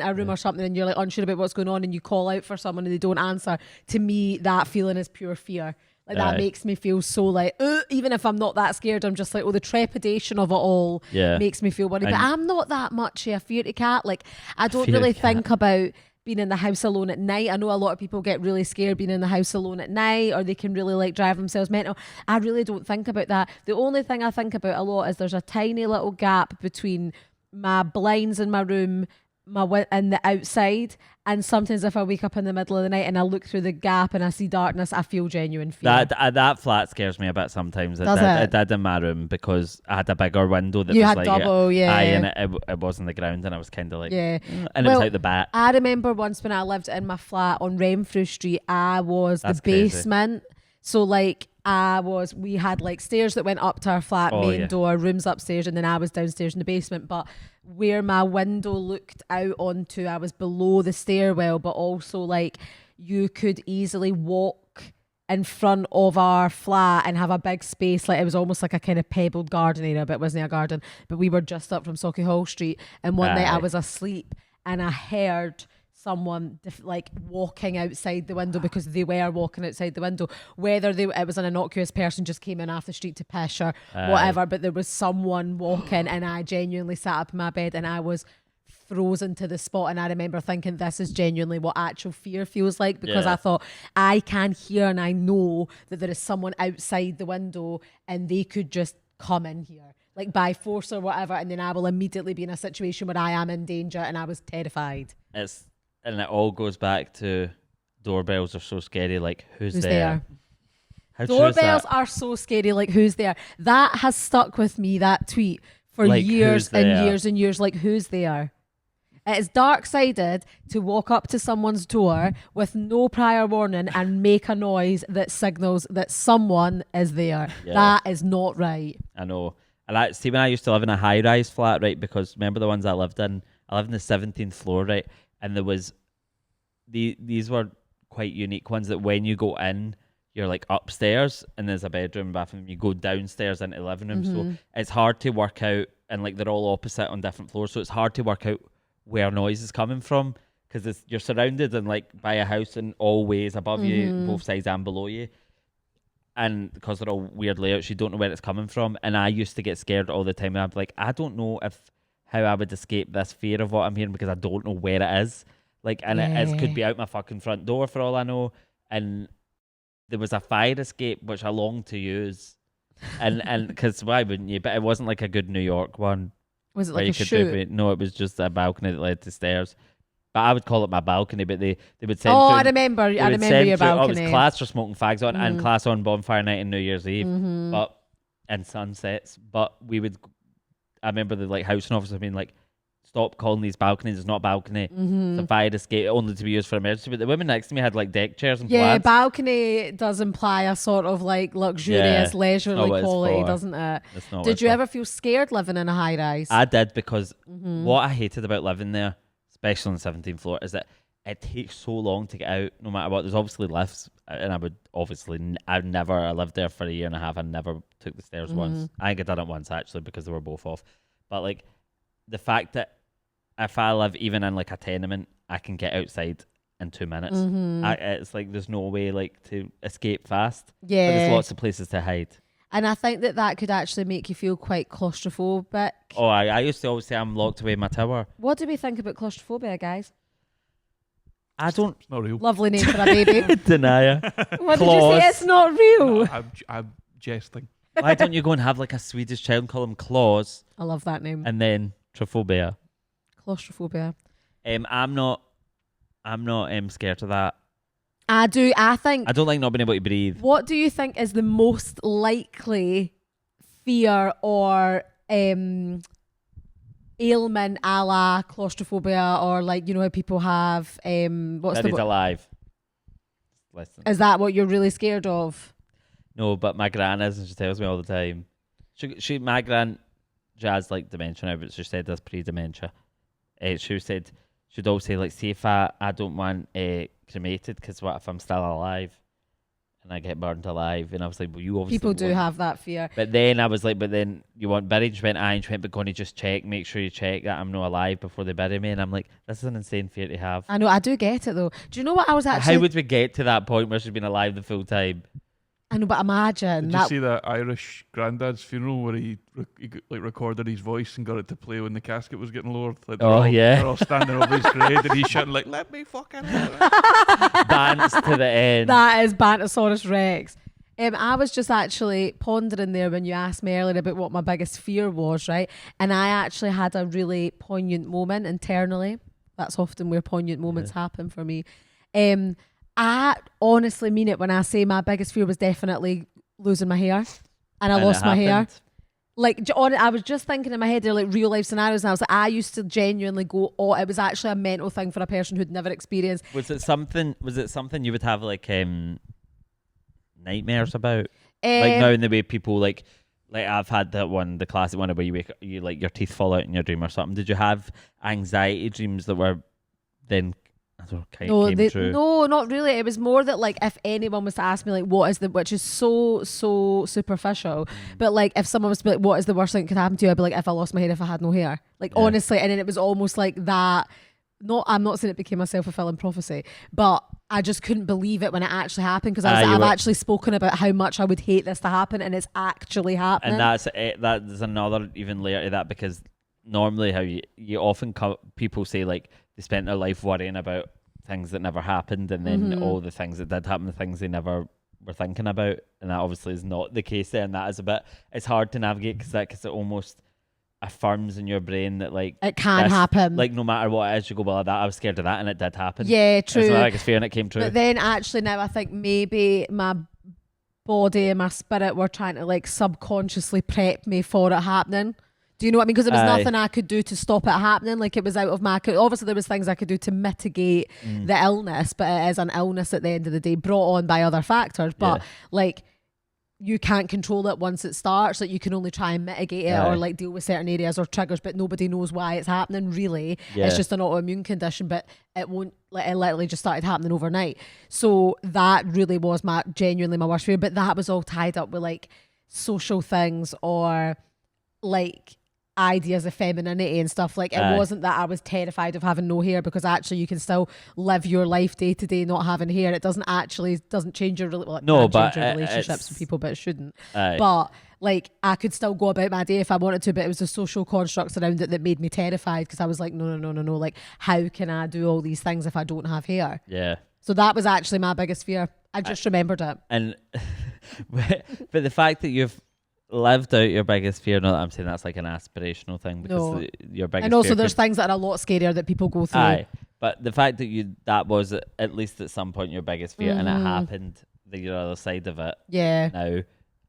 a room or something, and you're like unsure about what's going on, and you call out for someone and they don't answer. To me, that feeling is pure fear. Like that Aye. makes me feel so like, even if I'm not that scared, I'm just like, the trepidation of it all makes me feel worried. But I'm not that much of a fearedy cat. Like I don't really think about being in the house alone at night. I know a lot of people get really scared being in the house alone at night, or they can really like drive themselves mental. I really don't think about that. The only thing I think about a lot is there's a tiny little gap between my blinds in my room, and the outside, and sometimes if I wake up in the middle of the night and I look through the gap and I see darkness, I feel genuine fear. that flat scares me a bit sometimes. Does it did in my room, because I had a bigger window that You was had like double, yeah. Aye, and it was on the ground, and I was kind of like, Yeah. and it was out the back. I remember once when I lived in my flat on Renfrew Street, I was That's the crazy. basement. So like we had like stairs that went up to our flat main door, rooms upstairs, and then I was downstairs in the basement. But where my window looked out onto, I was below the stairwell, but also like you could easily walk in front of our flat and have a big space. Like it was almost like a kind of pebbled garden area, but it wasn't a garden. But we were just up from Sauchiehall Street, and one night I was asleep and I heard someone like walking outside the window, because they were walking outside the window, whether it was an innocuous person just came in off the street to piss or whatever, but there was someone walking, and I genuinely sat up in my bed and I was frozen to the spot. And I remember thinking, this is genuinely what actual fear feels like, because I thought, I can hear and I know that there is someone outside the window and they could just come in here like by force or whatever, and then I will immediately be in a situation where I am in danger, and I was terrified. And it all goes back to doorbells are so scary. Like, who's there? How true is Doorbells that? are so scary. Like, who's there? That has stuck with me, that tweet, for Like, years who's and there? years and years. Like, who's there? It is dark-sided to walk up to someone's door with no prior warning and make a noise that signals that someone is there. Yeah. That is not right. I know. And I see when I used to live in a high-rise flat, right? Because remember the ones I lived in? I lived in the 17th floor, right? And there was these were quite unique ones that when you go in, you're like upstairs and there's a bedroom, bathroom. You go downstairs into the living room, so it's hard to work out. And like they're all opposite on different floors, so it's hard to work out where noise is coming from because you're surrounded and like by a house in all ways above you, both sides and below you. And because they're all weird layouts, you don't know where it's coming from. And I used to get scared all the time. And I'd be like, I don't know how I would escape this fear of what I'm hearing because I don't know where it is. Like, and it could be out my fucking front door for all I know. And there was a fire escape which I longed to use, and because why wouldn't you? But it wasn't like a good New York one. Was it like a chute? No, it was just a balcony that led to stairs. But I would call it my balcony. But they would send. Oh, I remember your balcony. It was class for smoking fags on and class on bonfire night and New Year's Eve, but and sunsets. But we would. I remember the like housing officer being like, "Stop calling these balconies. It's not a balcony. It's a fire escape, only to be used for emergency." But the women next to me had like deck chairs and plants. Balcony does imply a sort of like luxurious, leisurely quality, doesn't it? Did you ever feel scared living in a high rise? I did because what I hated about living there, especially on the 17th floor, is that it takes so long to get out no matter what. There's obviously lifts, and I lived there for a year and a half. I never took the stairs once. I think I done it once actually because they were both off. But like the fact that if I live even in like a tenement, I can get outside in 2 minutes. It's like there's no way like to escape fast. Yeah. But there's lots of places to hide. And I think that could actually make you feel quite claustrophobic. Oh, I used to always say I'm locked away in my tower. What do we think about claustrophobia, guys? I don't. It's not real. Lovely name for a baby. Denier. What did you say? It's not real. No, I'm jesting. Why don't you go and have like a Swedish child and call him Claus? I love that name. And then trophobia. Claustrophobia. I'm not scared of that. I do. I think. I don't like not being able to breathe. What do you think is the most likely fear or ailment a la claustrophobia, or like, you know how people have what's that is alive. Listen. Is that what you're really scared of? No, but my gran is, and she tells me all the time. My gran, she has like dementia now, but she said there's pre-dementia. She said she'd always say like, see if I don't want cremated, because what if I'm still alive and I get burned alive? And I was like, well, you obviously people do have that fear. But then I was like, but then you want buried? She went, aye, and she went, but going to just make sure you check that I'm not alive before they bury me. And I'm like, this is an insane fear to have. I know, I do get it though. Do you know what I was actually? How would we get to that point where she's been alive the full time? I know, but imagine. Did you see that Irish granddad's funeral where he like recorded his voice and got it to play when the casket was getting lowered? Like they're all standing over his grave and he's shouting like, "Let me fucking dance to the end." That is Bantosaurus Rex. I was just actually pondering there when you asked me earlier about what my biggest fear was, right? And I actually had a really poignant moment internally. That's often where poignant moments happen for me. I honestly mean it when I say my biggest fear was definitely losing my hair. And I lost my hair. Like, I was just thinking in my head, they're like real life scenarios, and I was like, I used to genuinely go, oh, it was actually a mental thing for a person who'd never experienced. Was it something you would have like nightmares about? Like now in the way people like I've had that one, the classic one where you wake up, you like your teeth fall out in your dream or something. Did you have anxiety dreams that were then No, not really. It was more that like if anyone was to ask me like what is which is so superficial, but like if someone was to be like, what is the worst thing that could happen to you, I'd be like, if I lost my hair, if I had no hair. Like honestly, and then it was almost like that. I'm not saying it became a self-fulfilling prophecy, but I just couldn't believe it when it actually happened, because I've actually spoken about how much I would hate this to happen, and it's actually happening. And that's another even layer to that, because normally how you often people say like they spent their life worrying about things that never happened, and then all the things that did happen, the things they never were thinking about, and that obviously is not the case there, and that is it's hard to navigate because it almost affirms in your brain that like it can happen, like no matter what it is, you go, well, that I was scared of that and it did happen. Yeah, true. It's like it's fear and it came true. But then actually now I think maybe my body and my spirit were trying to like subconsciously prep me for it happening. Do you know what I mean? Because there was Aye. nothing I could do to stop it happening. Like, it was out of my... Obviously, there was things I could do to mitigate the illness, but it is an illness at the end of the day, brought on by other factors. But, like, you can't control it once it starts. Like, you can only try and mitigate it or, like, deal with certain areas or triggers, but nobody knows why it's happening, really. Yeah. It's just an autoimmune condition, but it won't... Like, it literally just started happening overnight. So that really was genuinely my worst fear. But that was all tied up with, like, social things or, like... ideas of femininity and stuff. Like, it wasn't that I was terrified of having no hair, because actually you can still live your life day to day not having hair. It doesn't change your change your relationships with people, but it shouldn't. But like, I could still go about my day if I wanted to, but it was the social constructs around it that made me terrified, because I was like, no, like, how can I do all these things if I don't have hair? So that was actually my biggest fear. I just remembered it. And but the fact that you've lived out your biggest fear, not that I'm saying that's like an aspirational thing, because your biggest and also fear there's things that are a lot scarier that people go through. Aye, but the fact that that was at least at some point your biggest fear, and it happened, the other side of it now,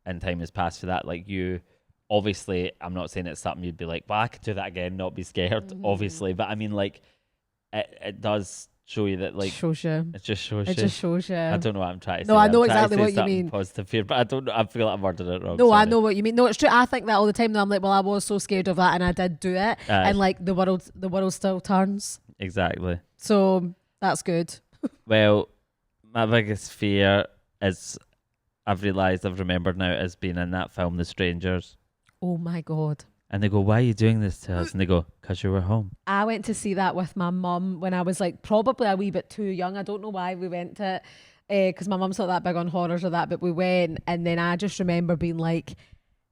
and time has passed for that. Like, you obviously, I'm not saying it's something you'd be like, well, I could do that again, not be scared, obviously, but I mean, like, it does show you that, like, it just shows you. I don't know what I'm trying to say. No, I know I'm exactly what you mean. Positive fear, but I don't know. I feel like I'm wording it wrong. No, sorry. I know what you mean. No, it's true. I think that all the time. Though, I'm like, well, I was so scared of that, and I did do it, and like the world still turns. Exactly. So that's good. Well, my biggest fear is, I've remembered now, is being in that film, The Strangers. Oh my God. And they go, why are you doing this to us? And they go, because you were home. I went to see that with my mum when I was like probably a wee bit too young. I don't know why we went to it, because my mum's not that big on horrors or that, but we went, and then I just remember being like,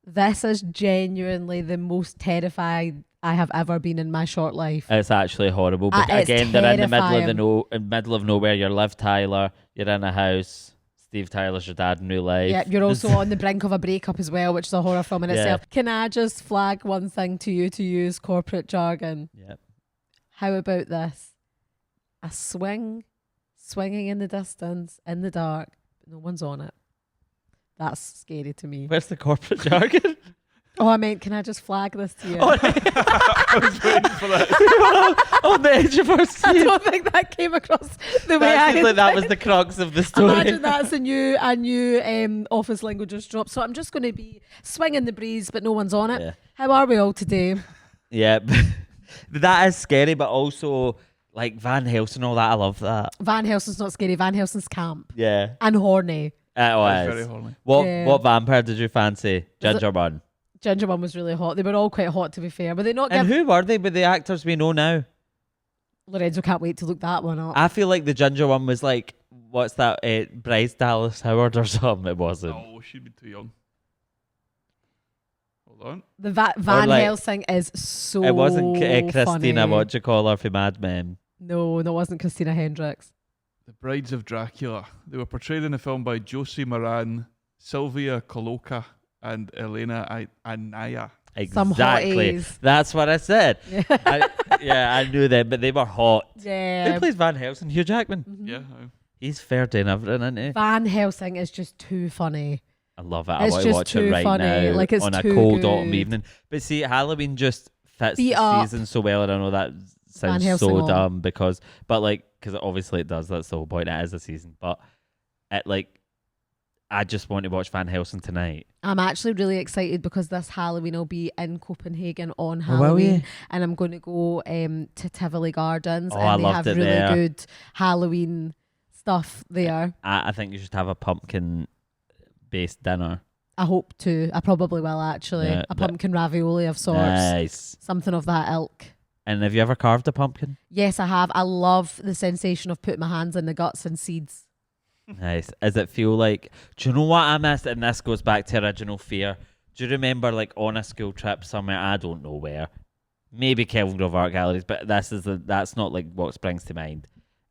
this is genuinely the most terrified I have ever been in my short life. It's actually horrible. But again, they're in the middle of nowhere. You're Liv Tyler, you're in a house. Steve Tyler's your dad in real life. Yeah, you're also on the brink of a breakup as well, which is a horror film in itself. Can I just flag one thing to you to use corporate jargon? Yep. How about this? A swinging in the distance, in the dark, but no one's on it. That's scary to me. Where's the corporate jargon? Oh, I meant, can I just flag this to you? I was waiting for that. On the edge of our seat. I don't think that came across the way I like that was the crux of the story. Imagine that's a new office lingo just dropped. So I'm just going to be swinging the breeze, but no one's on it. Yeah. How are we all today? Yeah, that is scary, but also like Van Helsing, all that. I love that. Van Helsing's not scary. Van Helsing's camp. Yeah. And horny. It is. Very horny. What vampire did you fancy? Ginger one. Ginger one was really hot. They were all quite hot, to be fair. But they not. And who were they? But the actors we know now. Lorenzo can't wait to look that one up. I feel like the ginger one was like, what's that? Bryce Dallas Howard or something. It wasn't. Oh, she'd be too young. Hold on. The Van Helsing is so. It wasn't Christina. funny. What you call her for Mad Men? No, that wasn't Christina Hendricks. The Brides of Dracula. They were portrayed in the film by Josie Moran, Sylvia Coloca, and Elena Anaya. Exactly. That's what I said. I knew them, but they were hot. Yeah. Who plays Van Helsing? Hugh Jackman. Mm-hmm. Yeah. He's fair to everything, isn't he? Van Helsing is just too funny. I love it. I It's want to just watch it too right funny. now Like, it's on a too cold good. autumn evening. But see, Halloween just fits Beat the up. season so well, and I know that sounds Helsing so on. dumb because obviously it does. That's the whole point. It is a season, but I just want to watch Van Helsing tonight. I'm actually really excited because this Halloween I'll be in Copenhagen on Oh, will Halloween, you? and I'm going to go to Tivoli Gardens, Oh, I and they loved have it really there. good Halloween stuff there. I think you should have a pumpkin-based dinner. I hope to. I probably will actually. Yeah, A pumpkin ravioli of sorts. Nice. Something of that ilk. And have you ever carved a pumpkin? Yes, I have. I love the sensation of putting my hands in the guts and seeds. Nice. Does it feel like, do you know what I missed? And this goes back to original fear. Do you remember like on a school trip somewhere, I don't know where, maybe Kelvin Grove Art Galleries, but that's not like what springs to mind.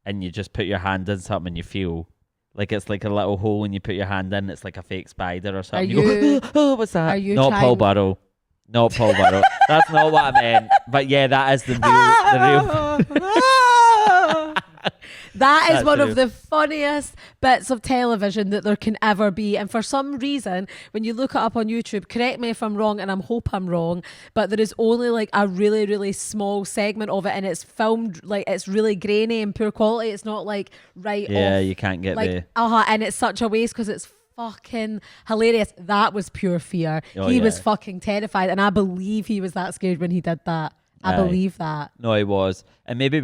And you just put your hand in something and you feel like it's like a little hole and you put your hand in, it's like a fake spider or something. You go, oh, what's that? Are you Not Paul trying- Burrow. Not Paul Burrow. That's not what I meant. But yeah, that is the real That is That's one true. of the funniest bits of television that there can ever be. And for some reason, when you look it up on YouTube, correct me if I'm wrong, and I hope I'm wrong, but there is only like a really, really small segment of it, and it's filmed like it's really grainy and poor quality. It's not like right Yeah, off. you can't get Like, and it's such a waste because it's fucking hilarious. That was pure fear. Oh, He was yeah. fucking terrified, and I believe he was that scared when he did that. I Aye. believe that. No, he was. And maybe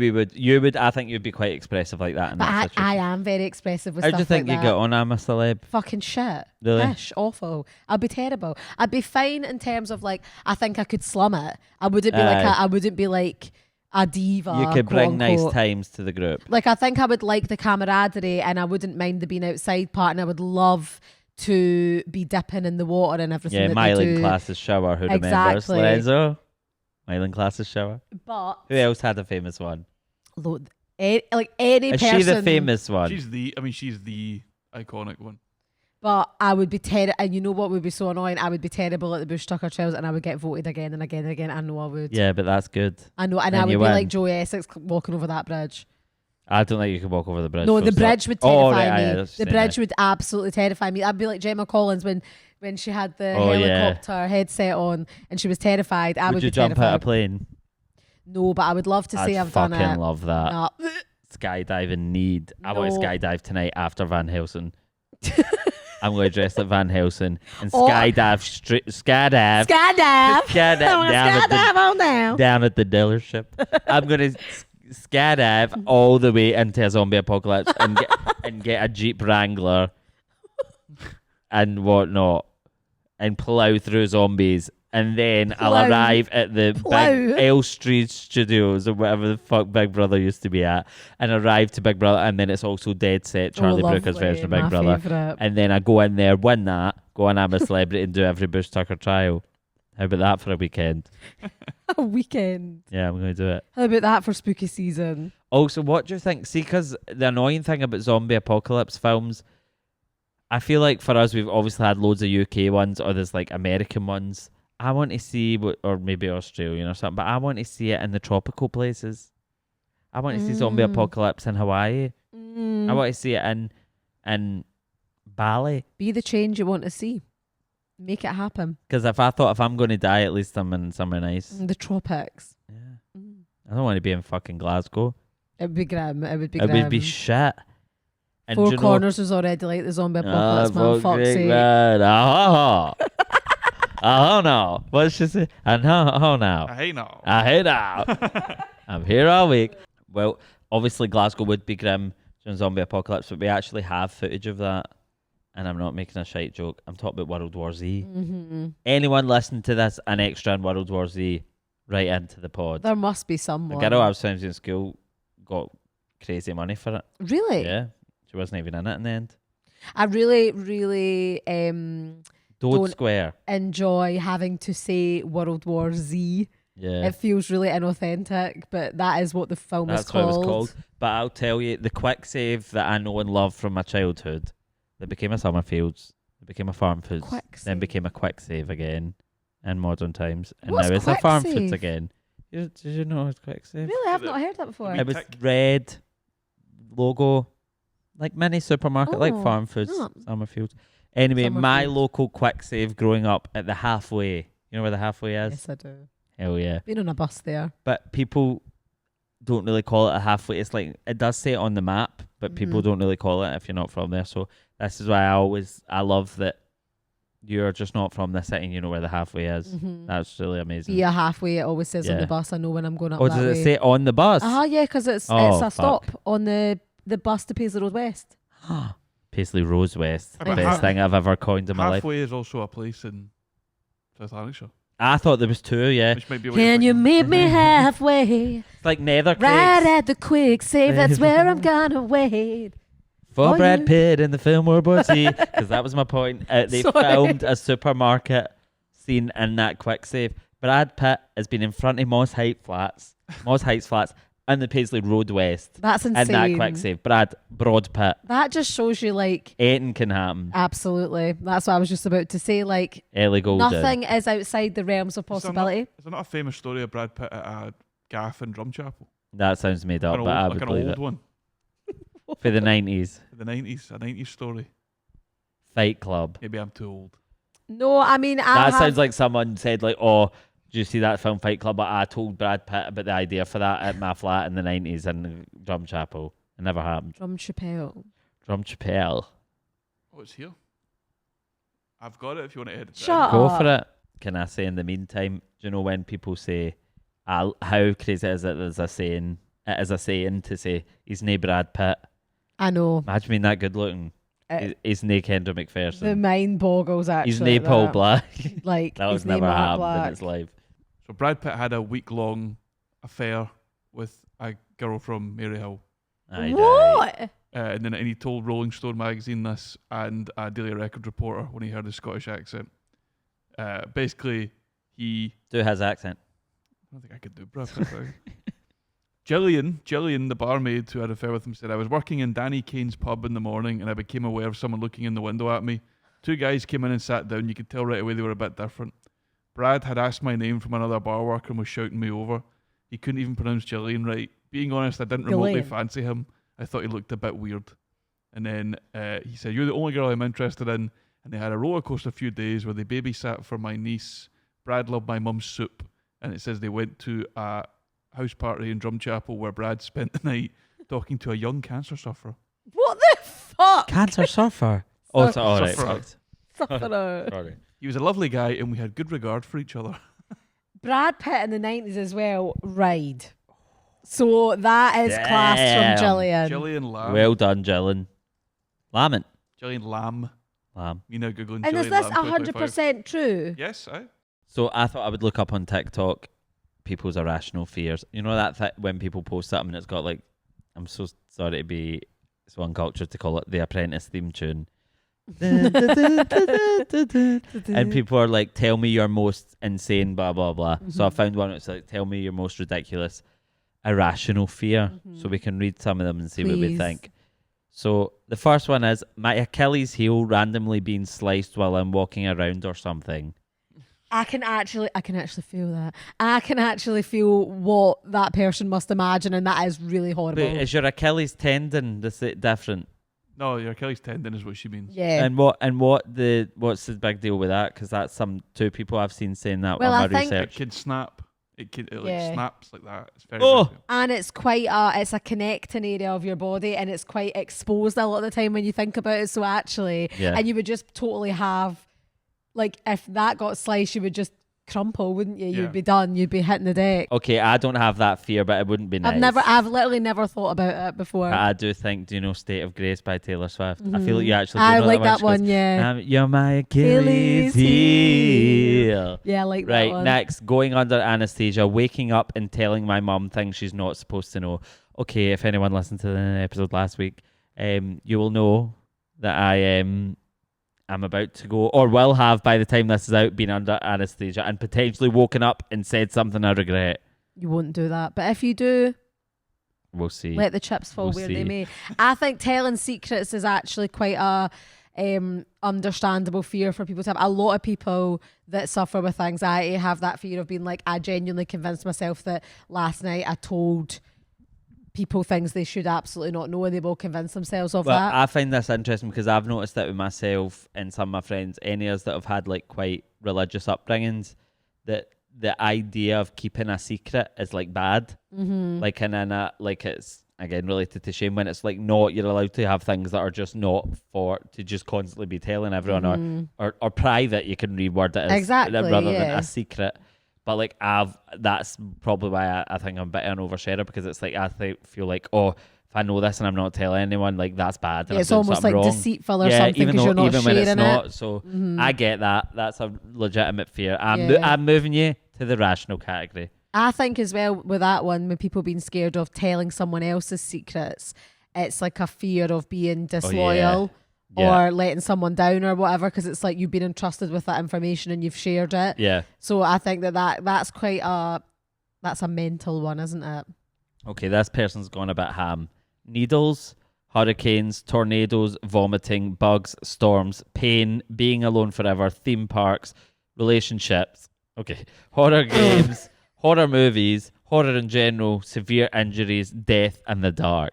I think you'd be quite expressive like that in But that I situation. am very expressive with How stuff do you think like you that. get on I'm a Celeb? Fucking shit. Really? Pish, awful. I'd be terrible. I'd be fine in terms of like, I think I could slum it. I wouldn't be like, Aye. I wouldn't be like a diva. You could bring quote, nice unquote. times to the group. Like, I think I would like the camaraderie, and I wouldn't mind the being outside part, and I would love to be dipping in the water and everything. Yeah, that Mylan they do. Classes shower. Who remembers? Exactly. Lorenzo? Mylan Classes shower. But Who else had a famous one? like any Is person. she the famous one? She's the iconic one. But I would be terrible, and you know what would be so annoying? I would be terrible at the Bush Tucker trials, and I would get voted again and again and again. I know I would. Yeah, but that's good. I know, and And I would you be win. like Joey Essex walking over that bridge. I don't think you could walk over the bridge. No, full the stop. bridge would Oh, terrify right, me. aye, that's The what I'm bridge saying, would absolutely terrify me. I'd be like Gemma Collins when she had the Oh, yeah. helicopter headset on and she was terrified. I would Would be you jump out terrified. a plane? No, but I would love to say I'd I've done fucking it. love that. Nah. Skydiving need. I want to No. skydive tonight after Van Helsing. I'm going to dress like Van Helsing and Oh. skydive Skydive. Skydive I wanna down at the skydive on down. down at the dealership. I'm going to skydive all the way into a zombie apocalypse and get a Jeep Wrangler and whatnot and plow through zombies. And then I'll Plow. arrive at the Plow. big Elstree Studios or whatever the fuck Big Brother used to be at, and arrive to Big Brother, and then it's also Dead Set Charlie Brooker's lovely. version of Big My Brother. favourite. And then I go in there, win that, go on I'm a Celebrity and do every Bush Tucker trial. How about that for a weekend? A weekend. Yeah, I'm going to do it. How about that for spooky season? Also, what do you think? See, because the annoying thing about zombie apocalypse films, I feel like for us, we've obviously had loads of UK ones or there's like American ones. I want to see, or maybe Australian or something, but I want to see it in the tropical places. I want to see zombie apocalypse in Hawaii. I want to see it in Bali. Be the change you want to see. Make it happen. Because if I'm going to die, at least I'm in somewhere nice. The tropics. Yeah. I don't want to be in fucking Glasgow. It would be grim. It would be It grim. would be shit. And Four do you know- Corners was already like the zombie apocalypse, man. Fuck's sake. Oh no. What's she say? Oh no. Hey now. I hate now. I'm here all week. Well, obviously Glasgow would be grim during zombie apocalypse, but we actually have footage of that. And I'm not making a shite joke. I'm talking about World War Z. Mm-hmm. Anyone listening to this, an extra in World War Z, right into the pod. There must be someone. The girl I was friends with in school got crazy money for it. Really? Yeah. She wasn't even in it in the end. I really, really Don't- Square. enjoy having to say World War Z. Yeah. It feels really inauthentic, but that is what the film That's is what it called. was called. But I'll tell you, the quick save that I know and love from my childhood, that became a Summerfields, that became a Farm Foods, Quick then save. became a quick save again in modern times. And What's now it's a Quick Farm Save? Foods again. Did you know it's quick save? Really? I've not heard that before. It It was Tick. red logo, like mini supermarket, like Oh, Farm Foods, oh. Summerfields. Anyway, my Summerfields. local quick save growing up at the halfway. You know where the halfway is? Yes, I do. Hell yeah. Been on a bus there. But people don't really call it a halfway. It's like, it does say it on the map, but people Mhm. don't really call it if you're not from there. So this is why I love that you're just not from this city and you know where the halfway is. Mhm. That's really amazing. Be a halfway. It always says on Yeah. the bus. I know when I'm going up Oh, that does way. it say on the bus? Yeah, because it's Oh, a fuck. stop on the bus to Paisley Road West. Paisley Rose West. Yeah, The but best half- thing I've ever coined in my life. Halfway is also a place in South Lanarkshire, I thought there was two, yeah. which might be. What Can you're you thinking. meet me halfway? It's like Nether Right Creeks. at the quick save. That's where I'm gonna wait. For Oh, Brad you- Pitt in the film World War Z. Because that was my point. They Sorry. filmed a supermarket scene in that quick save. Brad Pitt has been in front of Moss Heights Flats, and the Paisley Road West. That's In insane. that quick save. Broad Pitt. That just shows you, like, Anything can happen. absolutely. That's what I was just about to say. Like, Ellie Goulding. nothing is outside the realms of Is there not- possibility. Is there not a famous story of Brad Pitt at a gaff in Drumchapel? That sounds made up, An but I old, would like an believe old it. one. For the 90s. The 90s, a 90s story. Fight Club. Maybe I'm too old. No, I mean, That sounds like someone said, like, oh, do you see that film Fight Club? I told Brad Pitt about the idea for that at my flat in the 90s in Drum Chapel. It never happened. Drum Chappelle. Drum Chapel. Oh, it's here. I've got it if you want to edit it. Shut Go up. for it. Can I say in the meantime, do you know when people say, how crazy is it as a saying? It is a saying to say, he's nae Brad Pitt. I know. Imagine being that good looking. He's nae Kendra McPherson. The mind boggles actually. He's nae Paul Black. Like, That was he's nae never Matt happened Black. in his life. So Brad Pitt had a week-long affair with a girl from Maryhill. Aye, What? And he told Rolling Stone magazine this and a Daily Record reporter when he heard his Scottish accent. Basically, he... Do his accent. I don't think I could do Brad Pitt. Gillian, the barmaid who had an affair with him, said, I was working in Danny Kane's pub in the morning and I became aware of someone looking in the window at me. Two guys came in and sat down. You could tell right away they were a bit different. Brad had asked my name from another bar worker and was shouting me over. He couldn't even pronounce Gillian right. Being honest, I didn't remotely Gillian. fancy him. I thought he looked a bit weird. And then he said, you're the only girl I'm interested in. And they had a roller coaster a few days where they babysat for my niece. Brad loved my mum's soup. And it says they went to a house party in Drum Chapel where Brad spent the night talking to a young cancer sufferer. What the fuck? Cancer surfer. Oh, so, all right. Sufferer. fucked. Sufferer. Sorry. He was a lovely guy and we had good regard for each other. Brad Pitt in the 90s as well, Ride. So that is class Damn. from Gillian. Gillian Lamb. Well done, Gillian. Lamont. Gillian Lamb. Lamb. You know, Googling And is Gillian this Lamb 2025. 100% true? Yes, aye. So I thought I would look up on TikTok people's irrational fears. You know that when people post something and it's got like, I'm so sorry to be so uncultured to call it the Apprentice theme tune. And people are like, tell me your most insane blah blah blah. So I found one that's like, tell me your most ridiculous irrational fear. So we can read some of them and see what we Please. think. So the first one is my Achilles heel randomly being sliced while I'm walking around or something. I can actually feel that. I can actually feel what that person must imagine, and that is really horrible. But is your Achilles tendon different? No, your Achilles tendon is what she means. Yeah. And what's the big deal with that? Because that's two people I've seen saying that Well, on my I think- It research. can snap. It Yeah. like snaps like that. It's very, Oh! very good. And it's it's a connecting area of your body, and it's quite exposed a lot of the time when you think about it. So actually, Yeah. and you would just totally have, like, if that got sliced, you would just crumple, wouldn't you? Yeah. You'd be done. You'd be hitting the deck. Okay, I don't have that fear, but it wouldn't be nice. I've literally never thought about it before. But I do think, do you know State of Grace by Taylor Swift? I feel like you actually do I know like that that She goes, one, yeah. You're my Achilles Achilles heel. Yeah, I like that Right, one. next, going under anesthesia, waking up and telling my mum things she's not supposed to know. Okay, if anyone listened to the episode last week, you will know that I'm about to go, or will have by the time this is out, been under anesthesia and potentially woken up and said something I regret. You won't do that. But if you do, We'll see. let the chips fall We'll where see. they may. I think telling secrets is actually quite a understandable fear for people to have. A lot of people that suffer with anxiety have that fear of being like, I genuinely convinced myself that last night I told people things they should absolutely not know, and they will convince themselves of Well, that. I find this interesting because I've noticed that with myself and some of my friends, any of us that have had like quite religious upbringings, that the idea of keeping a secret is like bad. Like like it's again related to shame when it's like not, you're allowed to have things that are just not for to just constantly be telling everyone or private. You can reword it as Exactly, rather than yeah. a secret. But like that's probably why I think I'm a bit of an oversharer, because it's like I feel like, oh, if I know this and I'm not telling anyone, like that's bad. And Yeah, I'm it's doing almost something like wrong. deceitful or something because you're not even when sharing it's not. it. So I get that. That's a legitimate fear. Yeah. I'm moving you to the rational category. I think as well with that one, with people being scared of telling someone else's secrets, it's like a fear of being disloyal Yeah. or letting someone down or whatever, because it's like you've been entrusted with that information and you've shared it. Yeah. So I think that's quite that's a mental one, isn't it? Okay, this person's gone a bit ham. Needles, hurricanes, tornadoes, vomiting, bugs, storms, pain, being alone forever, theme parks, relationships. Okay, horror games, horror movies, horror in general, severe injuries, death, and the dark.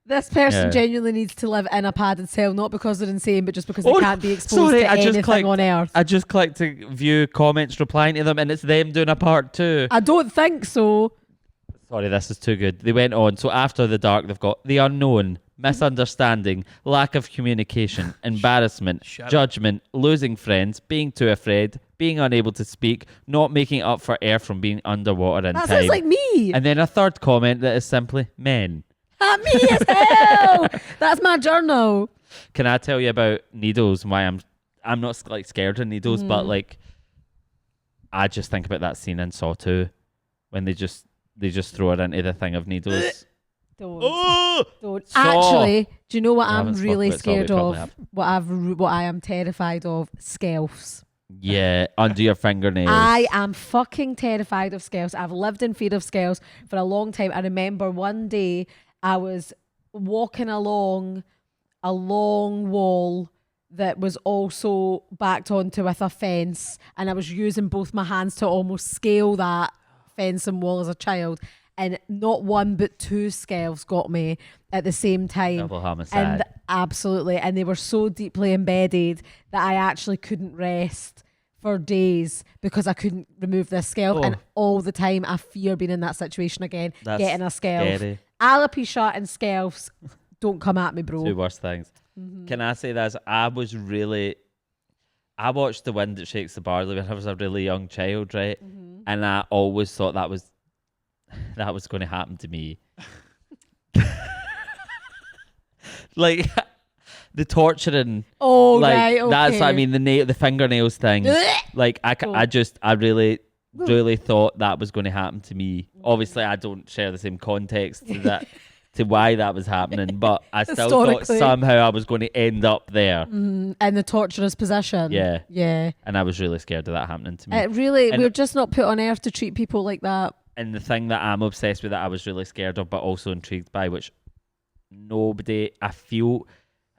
This person Yeah. genuinely needs to live in a padded cell, not because they're insane, but just because they can't be exposed sorry, to I just anything clicked- on earth. I just clicked to view comments replying to them, and it's them doing a part 2. I don't think so. Sorry, this is too good. They went on. So after the dark, they've got the unknown, misunderstanding, lack of communication, embarrassment, Shut up. judgment, losing friends, being too afraid, being unable to speak, not making up for air from being underwater in That time. sounds like me. And then a third comment that is simply men. Me as hell. That's my journal. Can I tell you about needles and why I'm not like scared of needles, but like I just think about that scene in Saw 2 when they just throw it into the thing of needles. Don't. Oh! Don't. Saw. Actually, do you know what We I'm haven't spoken really about Saw, we scared probably of? have. What I am terrified of? Scalfs. Yeah, under your fingernails. I am fucking terrified of scales. I've lived in fear of scales for a long time. I remember one day I was walking along a long wall that was also backed onto with a fence, and I was using both my hands to almost scale that fence and wall as a child, and not one but 2 scales got me at the same time. Double homicide. And absolutely, and they were so deeply embedded that I actually couldn't rest for days because I couldn't remove this scalp. Oh. And all the time I fear being in that situation again, That's getting a scalp. scary. Alopecia and scalps, don't come at me, bro. 2 worst things. Can I say this? I watched The Wind That Shakes the Barley when I was a really young child, right? And I always thought that was going to happen to me. Like the torturing. Oh, like right, okay. that's what I mean, the fingernails thing. Like I really thought that was going to happen to me. Obviously I don't share the same context to that to why that was happening, but I still thought Historically. somehow I was going to end up there. In the torturous position. Yeah. Yeah. And I was really scared of that happening to me. It really, And- we're just not put on earth to treat people like that. And the thing that I'm obsessed with that I was really scared of but also intrigued by, which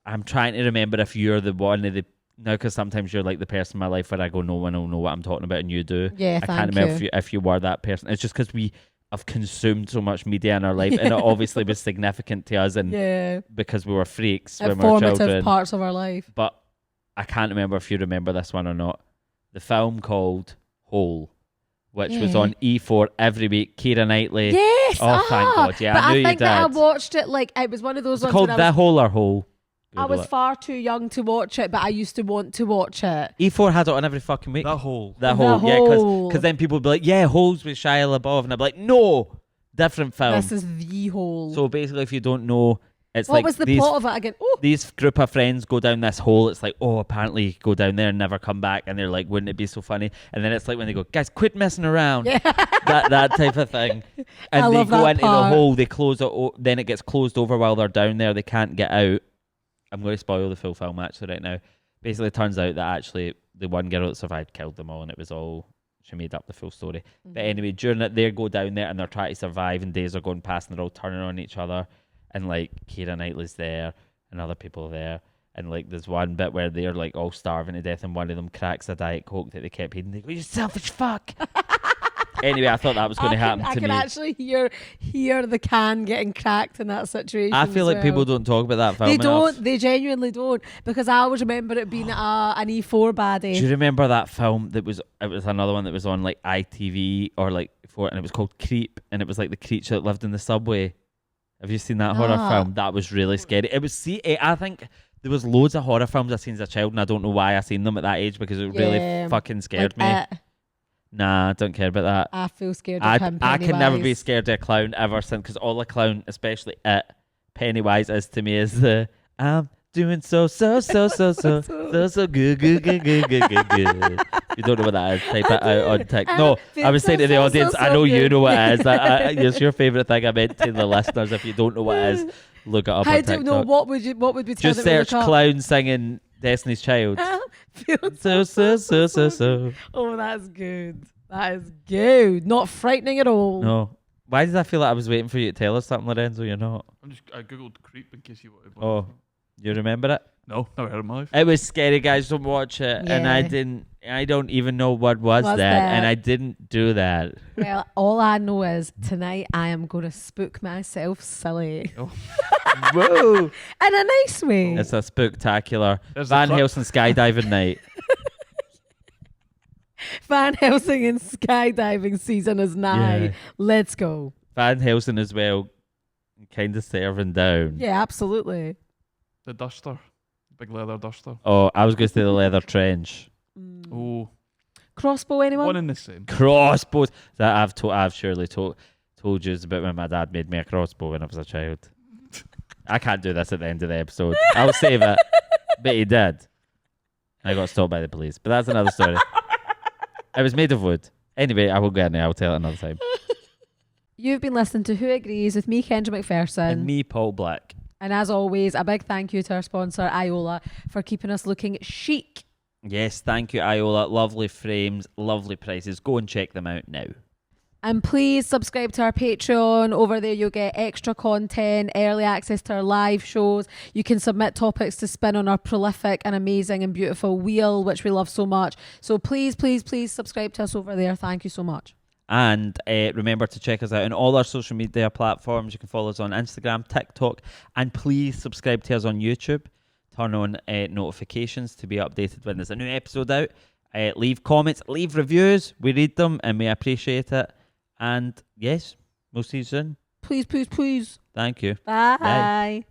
I'm trying to remember if you're the one of the now, because sometimes you're like the person in my life where I go, no one will know what I'm talking about, and you do. Yeah, I thank can't remember you. if you were that person. It's just because we have consumed so much media in our life, and it obviously was significant to us, and Yeah. because we were freaks when we were Formative children. parts of our life. But I can't remember if you remember this one or not. The film called Hole, which was Yeah. on E4 every week. Keira Knightley. Yes. Oh, thank God. Yeah, but I knew you think that I did. watched it like it was one of those It's ones called when The Hole or Hole. I Google was it. far too young to watch it, but I used to want to watch it. E4 had it on every fucking week. That whole. That The Hole, yeah, Hole. because then people would be like, yeah, Holes with Shia LaBeouf, and I'd be like, no, different film. This is the whole. So basically, if you don't know, it's what like was the these plot of it again? Oh, these group of friends go down this hole. It's like, oh, apparently you go down there and never come back. And they're like, wouldn't it be so funny? And then it's like when they go, guys, quit messing around. yeah. that type of thing. And I they love go that into the part. hole, they close it, then it gets closed over while they're down there. They can't get out. I'm going to spoil the full film actually right now. Basically, it turns out that actually the one girl that survived killed them all, and it was all, she made up the full story. But anyway, during it, they go down there and they're trying to survive, and days are going past and they're all turning on each other. And like Keira Knightley's there and other people are there. And like there's one bit where they're like all starving to death and one of them cracks a Diet Coke that they kept eating. They go, you selfish fuck. Anyway, I thought that was going to happen I to can me. actually hear the can getting cracked in that situation. I feel as like people well. don't talk about that film They enough. don't. They genuinely don't. Because I always remember it being an E4 baddie. Do you remember that film that was, it was another one that was on like ITV or like before, and it was called Creep, and it was like the creature that lived in the subway. Have you seen that horror Nah. film? That was really scary. It was, I think there was loads of horror films I seen as a child, and I don't know why I seen them at that age because it Yeah. really fucking scared me. It. Nah, I don't care about that. I feel scared of him. I can never be Pennywise. scared of a clown ever since, because all a clown, especially Pennywise, is to me is the I'm doing so good. You don't know what that is? Type it out on TikTok. No, I was saying to the audience, I know you know what it is. It's your favourite thing. I meant to the listeners. If you don't know what it is, look it up How on do you TikTok. know what would we tell Just them to search look up? clown singing Destiny's Child. So. Oh, that's good. That is good. Not frightening at all. No. Why did I feel like I was waiting for you to tell us something, Lorenzo? You're not. I googled creep in case you wanted. Oh, you remember it? No, never heard of my life. It was scary, guys. Don't watch it. And I don't even know what was that, and I didn't do that. Well, all I know is tonight I am going to spook myself silly. Oh. Whoa! In a nice way. It's a spectacular There's the Van clip. Helsing skydiving night. Van Helsing and skydiving season is nigh. Yeah. Let's go. Van Helsing as well, kind of serving down. Yeah, absolutely. The duster. Big leather duster. Oh, I was going to say the leather trench. Oh, Crossbow, anyone? one and the same. Crossbows. That I've surely told you about when my dad made me a crossbow when I was a child. I can't do this at the end of the episode. I'll save it. But he did. I got stopped by the police. But that's another story. It was made of wood. Anyway, I will get in there. I'll tell it another time. You've been listening to Who Agrees with me, Kendra McPherson. And me, Paul Black. And as always, a big thank you to our sponsor, Iola, for keeping us looking chic. Yes, thank you, Iola. Lovely frames, lovely prices. Go and check them out now. And please subscribe to our Patreon. Over there you'll get extra content, early access to our live shows. You can submit topics to spin on our prolific and amazing and beautiful wheel, which we love so much. So please, please, please subscribe to us over there. Thank you so much. And remember to check us out on all our social media platforms. You can follow us on Instagram, TikTok, and please subscribe to us on YouTube. Turn on notifications to be updated when there's a new episode out. Leave comments, leave reviews. We read them and we appreciate it. And yes, we'll see you soon. Please, please, please. Thank you. Bye. Bye.